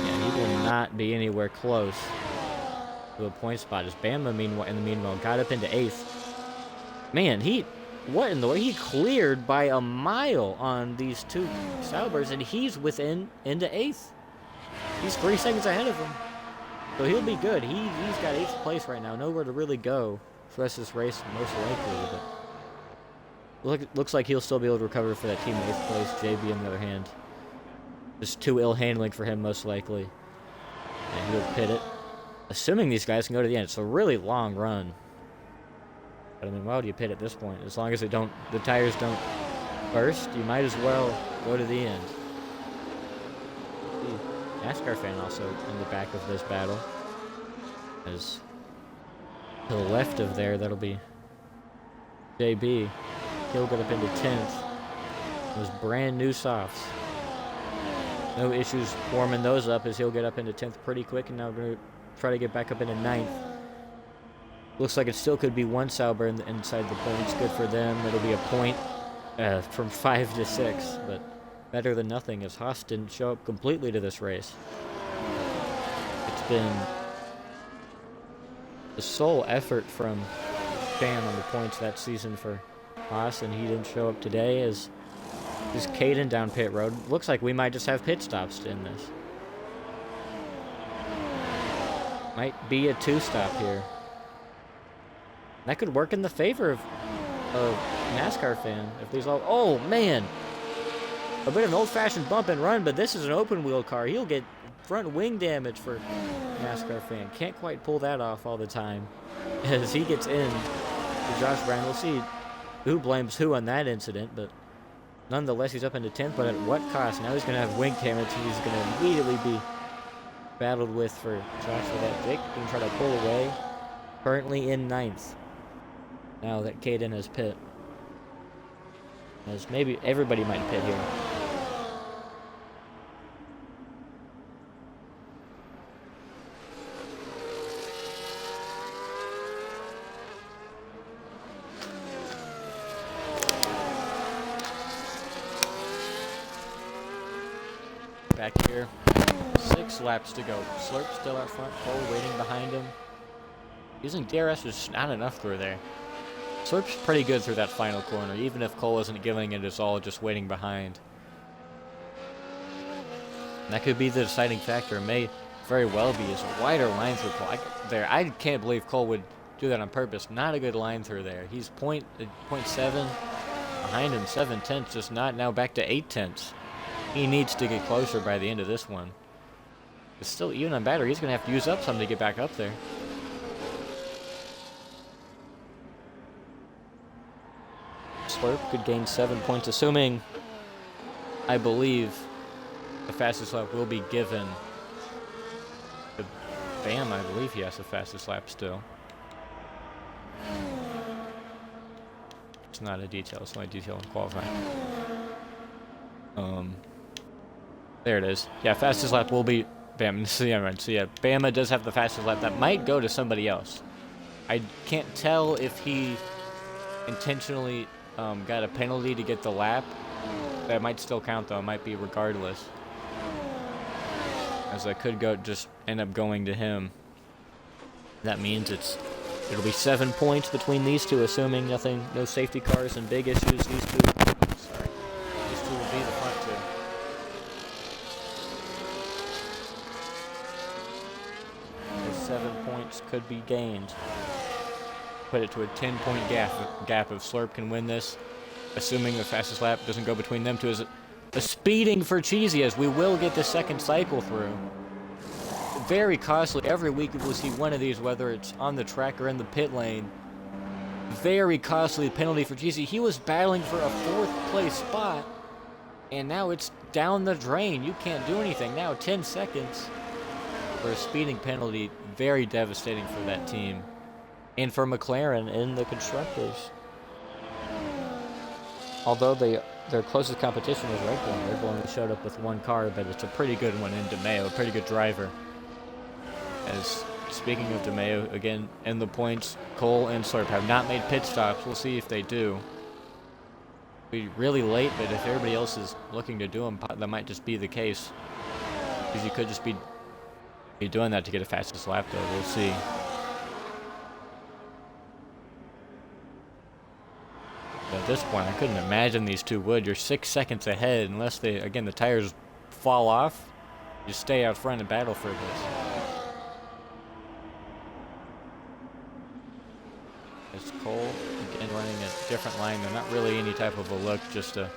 Yeah, he will not be anywhere close to a point spot. As Bama, in the meanwhile, got up into 8th. Man, what in the way? He cleared by a mile on these two Saubers, and he's into 8th. He's 3 seconds ahead of him. So he'll be good. He's got 8th place right now. Nowhere to really go for the rest of this race, most likely. But looks like he'll still be able to recover for that team in 8th place. JB, on the other hand, just too ill handling for him, most likely. And he'll pit it. Assuming these guys can go to the end. It's a really long run. But I mean, why would you pit at this point? As long as the tires don't burst, you might as well go to the end. NASCAR fan also in the back of this battle. As to the left of there, that'll be JB. He'll get up into 10th. Those brand new softs. No issues warming those up, as he'll get up into 10th pretty quick, and now we're going to try to get back up into 9th. Looks like it still could be one Sauber inside the points. Good for them. It'll be a point from 5 to 6, but better than nothing, as Haas didn't show up completely to this race. It's been the sole effort from Bam on the points that season for Haas, and he didn't show up today. As is Caden down pit road. Looks like we might just have pit stops in this. Might be a 2-stop here. That could work in the favor of NASCAR fan if these all. Oh man, a bit of an old-fashioned bump and run, but this is an open-wheel car. He'll get front wing damage for NASCAR fan. Can't quite pull that off all the time. As he gets in to Josh Brown, we'll see who blames who on that incident, but nonetheless, he's up into 10th. But at what cost? Now he's going to have wing damage. He's going to immediately be battled with for Josh for that. Jake can try to pull away. Currently in 9th. Now that Caden has pit. As maybe everybody might pit here. Back here. 6 laps to go. Slurp still out front. Cole waiting behind him. Using DRS is not enough through there. Slurp's pretty good through that final corner, even if Cole isn't giving it his all, just waiting behind. And that could be the deciding factor. It may very well be. It's a wider line through Cole. I can't believe Cole would do that on purpose. Not a good line through there. He's 0.7 behind him, 7/10, just not now back to 8/10. He needs to get closer by the end of this one. But still, even on battery, he's going to have to use up some to get back up there. Slurp could gain 7 points, assuming, I believe, the fastest lap will be given to Bam. I believe he has the fastest lap still. It's not a detail, it's only a detail in qualifying. There it is. Yeah, fastest lap will be Bam. So yeah, Bama does have the fastest lap. That might go to somebody else. I can't tell if he intentionally got a penalty to get the lap. That might still count, though. It might be regardless, as that could just end up going to him. That means it'll be 7 points between these two, assuming no safety cars and big issues. These two will be the front two. Those 7 points could be gained. Put it to a 10-point gap if Slurp can win this, assuming the fastest lap doesn't go between them two. Is a speeding for Cheesy, as we will get the second cycle through. Very costly. Every week we'll see one of these, whether it's on the track or in the pit lane. Very costly penalty for Cheesy. He was battling for a 4th place spot, and now it's down the drain. You can't do anything now. 10 seconds for a speeding penalty. Very devastating for that team. And for McLaren in the Constructors. Although their closest competition is Red Bull. Red Bull only showed up with 1 car, but it's a pretty good one in DeMeo, a pretty good driver. As speaking of DeMeo, again, in the points, Cole and Slurp have not made pit stops. We'll see if they do. Be really late, but if everybody else is looking to do them, that might just be the case. Because you could just be doing that to get a fastest lap, though. We'll see. At this point, I couldn't imagine these two would. You're 6 seconds ahead unless they, again, the tires fall off. You stay out front and battle for this. It's Cole, again, running a different line. They're not really any type of a look, just a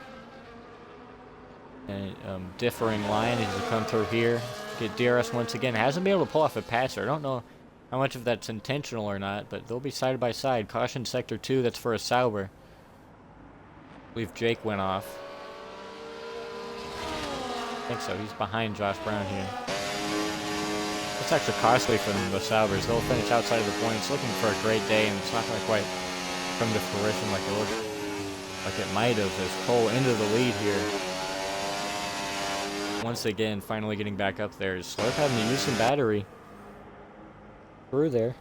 differing line as you come through here. Get DRS once again. Hasn't been able to pull off a passer. I don't know how much of that's intentional or not, but they'll be side by side. Caution sector 2, that's for a Sauber. I believe Jake went off. I think so. He's behind Josh Brown here. It's actually costly for them, the Saubers. They'll finish outside of the points, looking for a great day, and it's not going to quite come to fruition like it might have, as Cole into the lead here. Once again, finally getting back up there. Slurp having to use some battery through there,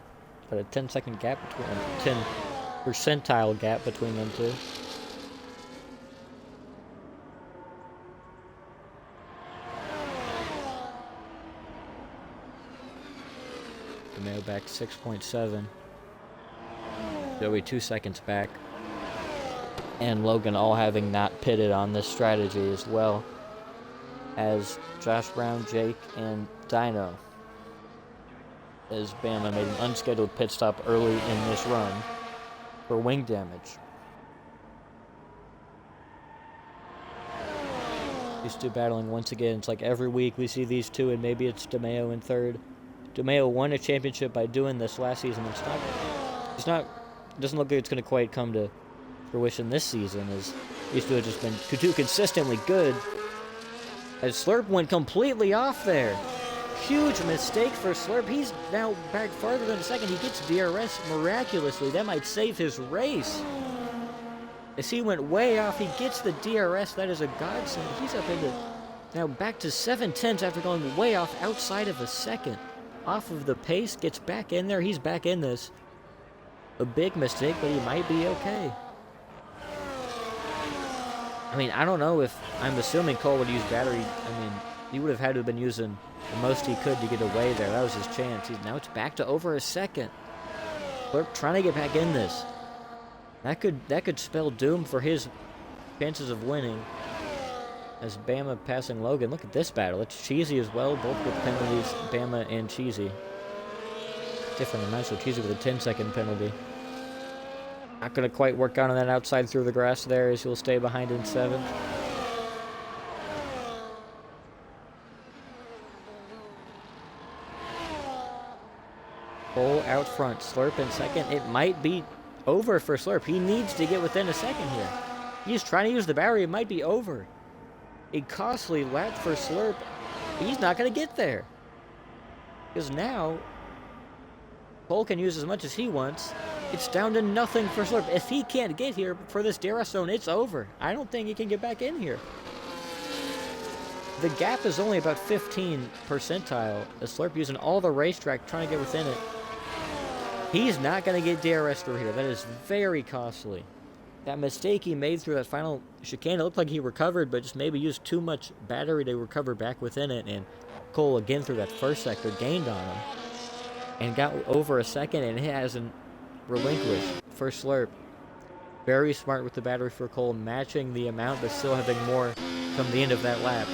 but a 10-second gap between them, 10 percentile gap between them two. Mayo back 6.7. Joey 2 seconds back. And Logan all having not pitted on this strategy as well as Josh Brown, Jake, and Dino. As Bama made an unscheduled pit stop early in this run for wing damage. These two battling once again. It's like every week we see these two, and maybe it's DeMeo in third. DeMeo won a championship by doing this last season. It doesn't look like it's going to quite come to fruition this season, as these two have just been too consistently good. As Slurp went completely off there. Huge mistake for Slurp. He's now back farther than a second. He gets DRS miraculously. That might save his race. As he went way off, he gets the DRS. That is a godsend. He's up into now back to 7/10 after going way off outside of a second. Off of the pace, gets back in there. He's back in this. A big mistake, but he might be okay. I mean, I don't know if, I'm assuming Cole would use battery. I mean, he would have had to have been using the most he could to get away there. That was his chance. Now it's back to over a second. Slurp trying to get back in this. That could spell doom for his chances of winning. As Bama passing Logan. Look at this battle. It's Cheesy as well. Both with penalties. Bama and Cheesy. Different amounts. So Cheesy with a 10-second penalty. Not going to quite work out on that outside through the grass there, as he'll stay behind in 7th. Cole out front. Slurp in second. It might be over for Slurp. He needs to get within a second here. He's trying to use the battery. It might be over. A costly lap for Slurp. He's not going to get there. Because now, Cole can use as much as he wants. It's down to nothing for Slurp. If he can't get here for this DRS zone, it's over. I don't think he can get back in here. The gap is only about 15 percentile. The Slurp using all the racetrack trying to get within it. He's not going to get DRS through here. That is very costly. That mistake he made through that final chicane, it looked like he recovered, but just maybe used too much battery to recover back within it. And Cole, again, through that first sector, gained on him. And got over a second, and it hasn't relinquished for Slurp. Very smart with the battery for Cole, matching the amount, but still having more come the end of that lap.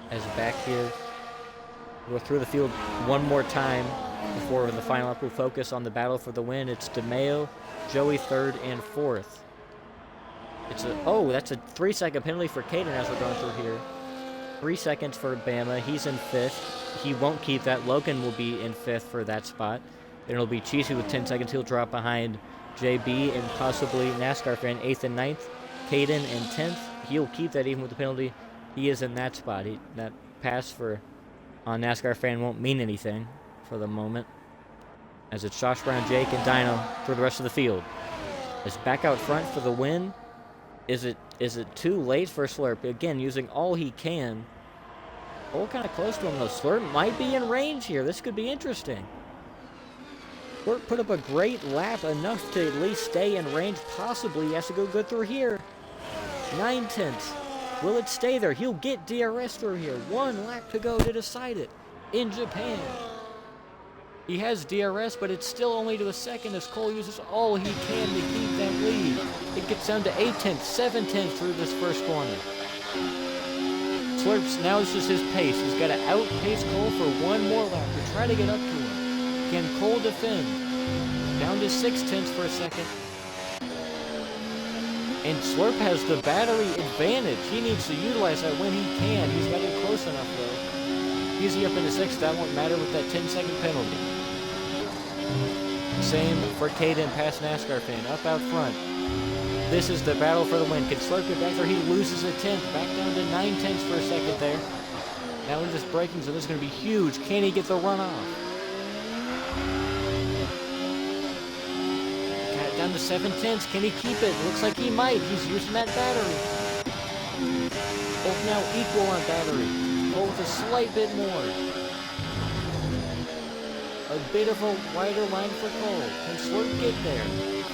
As back here, we'll go through the field one more time before the final lap. We'll focus on the battle for the win. It's DeMeo, Joey 3rd and 4th. That's a 3-second penalty for Caden as we're going through here. 3 seconds for Bama. He's in 5th. He won't keep that. Logan will be in 5th for that spot. Then it'll be Cheesy with 10 seconds. He'll drop behind JB and possibly NASCAR fan 8th and 9th. Caden in 10th. He'll keep that even with the penalty. He is in that spot. That pass on NASCAR fan won't mean anything for the moment. As it's Josh Brown, Jake, and Dino for the rest of the field. It's back out front for the win. Is it too late for Slurp? Again, using all he can. Cole kind of close to him, though. Slurp might be in range here. This could be interesting. Slurp put up a great lap, enough to at least stay in range. Possibly he has to go good through here. 9/10. Will it stay there? He'll get DRS through here. 1 lap to go to decide it in Japan. He has DRS, but it's still only to a second as Cole uses all he can to keep that lead. It gets down to 8 tenths, 7 tenths through this first corner. Slurps, now this is his pace. He's got to outpace Cole for 1 more lap to try to get up to him. Can Cole defend? Down to 6 tenths for a second. And Slurp has the battery advantage. He needs to utilize that when he can. He's got it close enough, though. Easy up into 6th. That won't matter with that 10-second penalty. Same for Caden past NASCAR fan. Up out front. This is the battle for the win. Can Slurp get back there? He loses a 10th. Back down to 9 tenths for a second there. Now he's just braking, so this is going to be huge. Can he get the runoff? Down to 7 tenths. Can he keep it? Looks like he might. He's using that battery. Both now equal on battery. Both a slight bit more. A bit of a wider line for Cole. Can Slurp get there?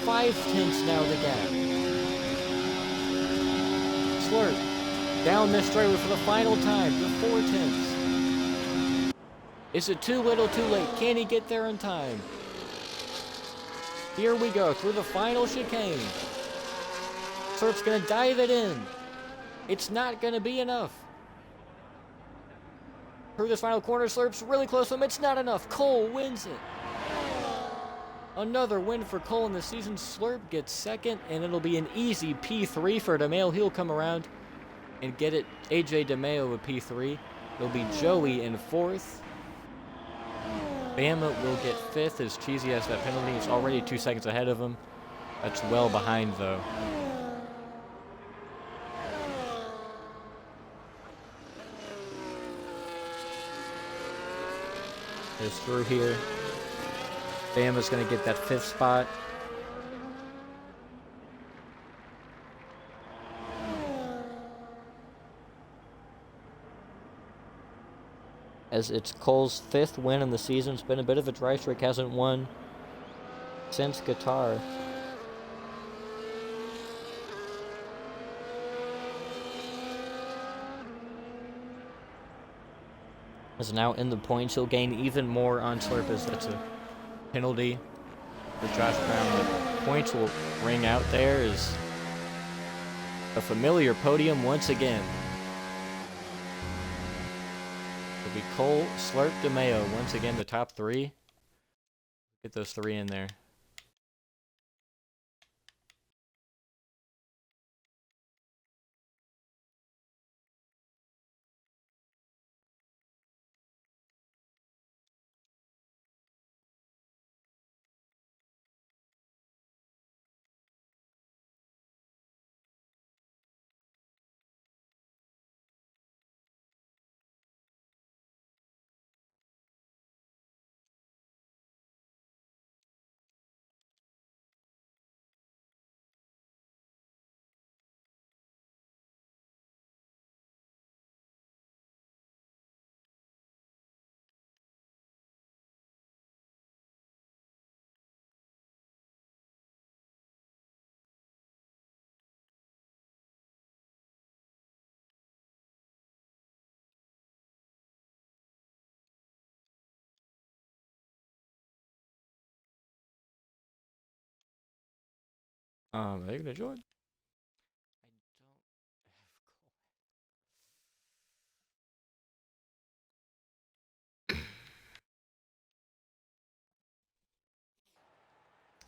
5 tenths now the gap. Slurp down this straightaway for the final time to 4 tenths. Is it too little, too late? Can he get there in time? Here we go, through the final chicane. Slurp's gonna dive it in. It's not gonna be enough. Through this final corner, Slurp's really close to him. It's not enough. Cole wins it. Another win for Cole in the season. Slurp gets 2nd, and it'll be an easy P3 for DeMayo. He'll come around and get it. AJ DeMayo with P3. It'll be Joey in 4th. Bama will get 5th as Cheesy has that penalty. It's already 2 seconds ahead of him. That's well behind, though. Is through here. Bama's going to get that 5th spot. As it's Cole's 5th win in the season. It's been a bit of a dry streak. Hasn't won since Qatar. Is now in the points. He'll gain even more on Slurp as that's a penalty for Josh Brown. The points will ring out there as a familiar podium once again. It'll be Cole, Slurp, DeMayo. Once again, the top 3. Get those 3 in there. Are you gonna join?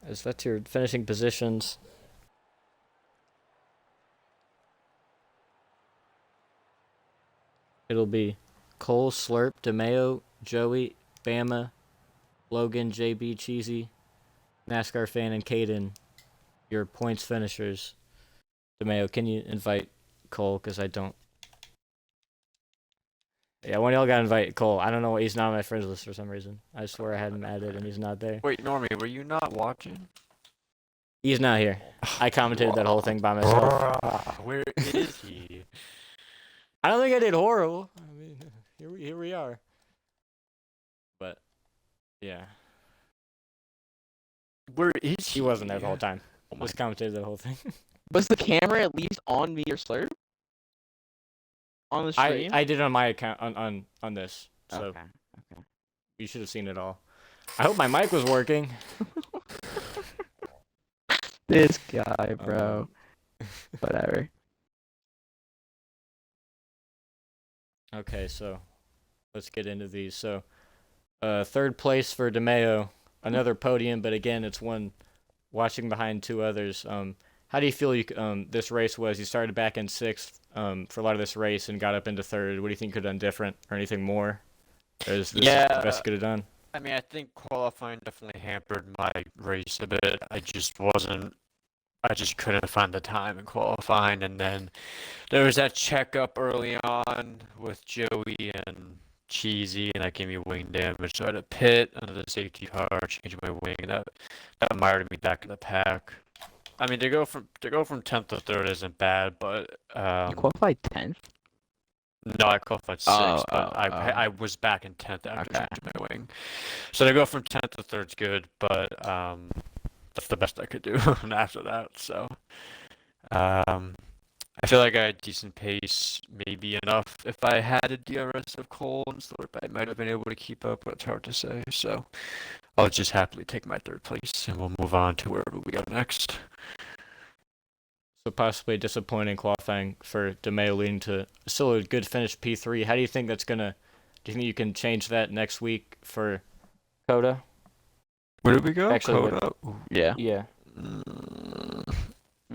As that's your finishing positions. It'll be Cole, Slurp, DeMayo, Joey, Bama, Logan, JB, Cheesy, NASCAR fan, and Caden. Your points finishers. DeMayo, can you invite Cole? Because I don't. Yeah, one of y'all gotta invite Cole. I don't know. He's not on my friends list for some reason. I swear I had him added and he's not there. Wait, Normie, were you not watching? He's not here. I commentated that whole thing by myself. Where is he? I don't think I did horrible. I mean, here we are. But, yeah. Where is he? He wasn't there the whole time. Just commentated the whole thing. Was the camera at least on me or Slurp? on the I stream? I did it on my account on this, so Okay. Okay. you should have seen it all. I hope my mic was working. This guy, bro. Um, Whatever. okay, so let's get into these. So, third place for DeMeo, another podium, but again, it's one watching behind two others. How do you feel this race was? You started back in sixth for a lot of this race and got up into third. What do you think you could have done different or anything more? Or is this the best Yeah, you could have done? I mean, I think qualifying definitely hampered my race a bit. I just couldn't find the time in qualifying, and then there was that checkup early on with Joey and Cheesy, and that gave me wing damage. So I had to pit under the safety car, change my wing, and that mired me back in the pack. I mean, to go from 10th to third isn't bad, but You qualified 10th? no, I qualified Oh, sixth, but oh, I oh. I was back in 10th after Okay. changing my wing. So to go from 10th to third's good, but that's the best I could do after that. So um, I feel like I had decent pace, maybe enough. If I had a DRS of Cole and Slurp, I might have been able to keep up, but it's hard to say. So I'll just happily take my third place, and we'll move on to wherever we go next. So possibly disappointing qualifying for DeMeo leading to still a good finish P3. How do you think that's gonna? Do you think you can change that next week for Coda? Where did we go? Actually, what? Coda. Ooh. Yeah. Yeah. Mm,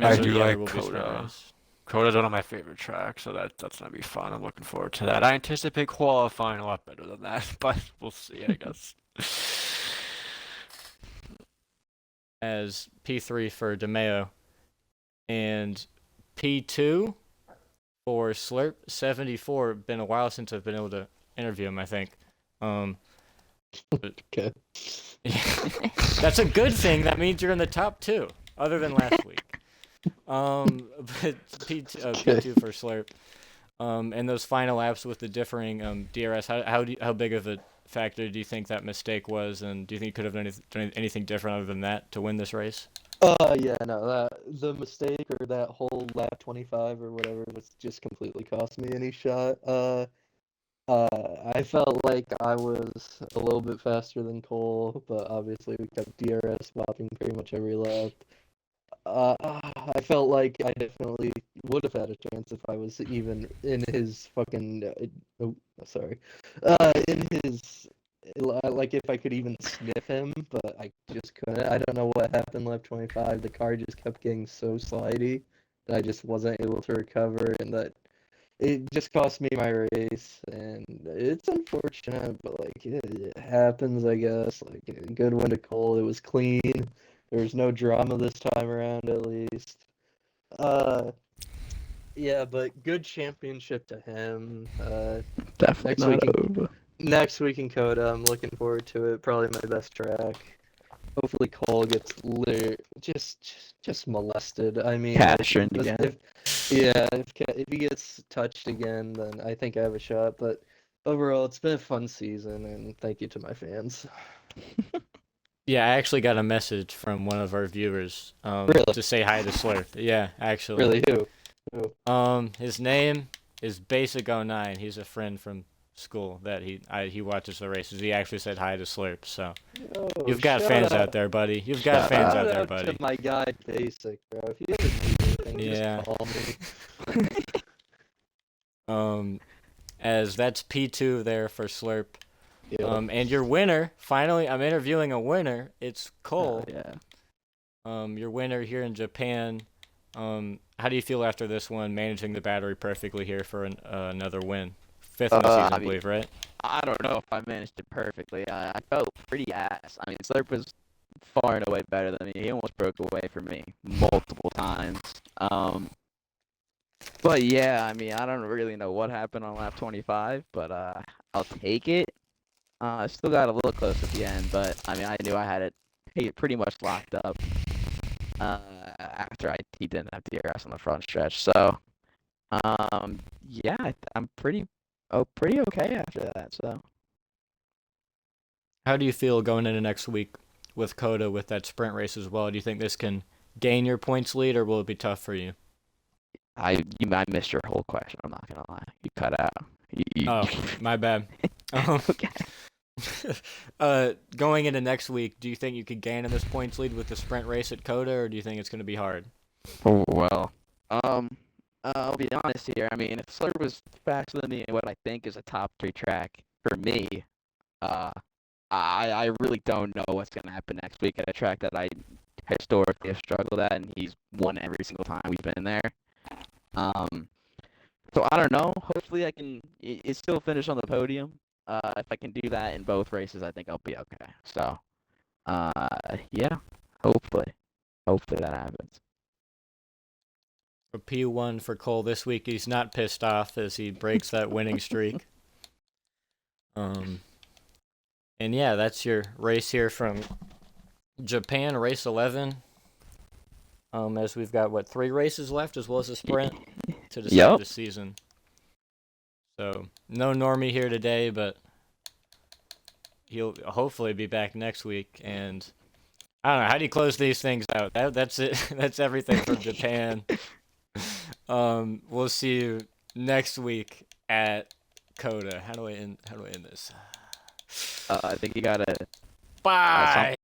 I So do the other like will be sprint Coda. race. Coda's one of my favorite tracks, so that's gonna be fun. I'm looking forward to that. I anticipate qualifying a lot better than that, but we'll see, I guess. As P3 for DeMeo and P2 for Slurp 74. Been a while since I've been able to interview him, I think. Um, but Okay. that's a good thing. That means you're in the top two, other than last week. But Okay. P2 for Slurp. And those final laps with the differing DRS. How big of a factor do you think that mistake was, and do you think you could have done anything different other than that to win this race? Yeah, no, the mistake or that whole lap 25 or whatever was just completely cost me any shot. I felt like I was a little bit faster than Cole, but obviously we kept DRS swapping pretty much every lap. Uh, I felt like I definitely would have had a chance if I was even in his fucking. Oh, sorry. In his. Like, if I could even sniff him, but I just couldn't. I don't know what happened left 25. The car just kept getting so slidey that I just wasn't able to recover, and that it just cost me my race. And it's unfortunate, but, like, it happens, I guess. Like, a good win to Cole. It was clean. There's no drama this time around, at least. Uh, yeah, but good championship to him. Definitely Next not week in over. next week in Coda, I'm looking forward to it. Probably my best track. Hopefully Cole gets just molested. I mean, Castrant again. if he gets touched again, then I think I have a shot. But overall, it's been a fun season, and thank you to my fans. Yeah, I actually got a message from one of our viewers Really, to say hi to Slurp. Yeah, actually. really, who? His name is Basic09. He's a friend from school that he watches the races. He actually said hi to Slurp. So Oh, you've got shout fans out. out there, buddy. You've got fans Shout out there, out buddy. to my guy Basic, bro. If you ever need anything, Yeah. just call me. As that's P2 there for Slurp. Yeah. And your winner, finally, I'm interviewing a winner. It's Cole. Yeah. Your winner here in Japan. How do you feel after this one, managing the battery perfectly here for another win? Fifth in the season, I believe, right? I don't know if I managed it perfectly. I felt pretty ass. I mean, Slurp was far and away better than me. He almost broke away from me multiple times. But yeah, I mean, I don't really know what happened on lap 25, but I'll take it. I still got a little close at the end, but I mean, I knew I had it pretty much locked up after he didn't have DRS on the front stretch. So, yeah, I'm pretty okay after that. So. How do you feel going into next week with Coda with that sprint race as well? Do you think this can gain your points lead, or will it be tough for you? I missed your whole question. I'm not gonna lie. You cut out. Oh, my bad. Okay. Going into next week, do you think you could gain in this points lead with the sprint race at Coda, or do you think it's going to be hard? Oh, well, I'll be honest here. I mean, if Slurp was faster than me in what I think is a top 3 track for me, uh, I really don't know what's gonna happen next week at a track that I historically have struggled at, and he's won every single time we've been there. Um, so I don't know. Hopefully, I can still finish on the podium. If I can do that in both races, I think I'll be okay. So, yeah, hopefully that happens. A P1 for Cole this week. He's not pissed off as he breaks that winning streak. And yeah, that's your race here from Japan, race 11. As we've got 3 races left as well as a sprint to decide Yep. the season. So no Normie here today, but he'll hopefully be back next week. And I don't know, how do you close these things out? That's it. That's everything from Japan. We'll see you next week at Coda. How do I end this? I think you gotta. Bye.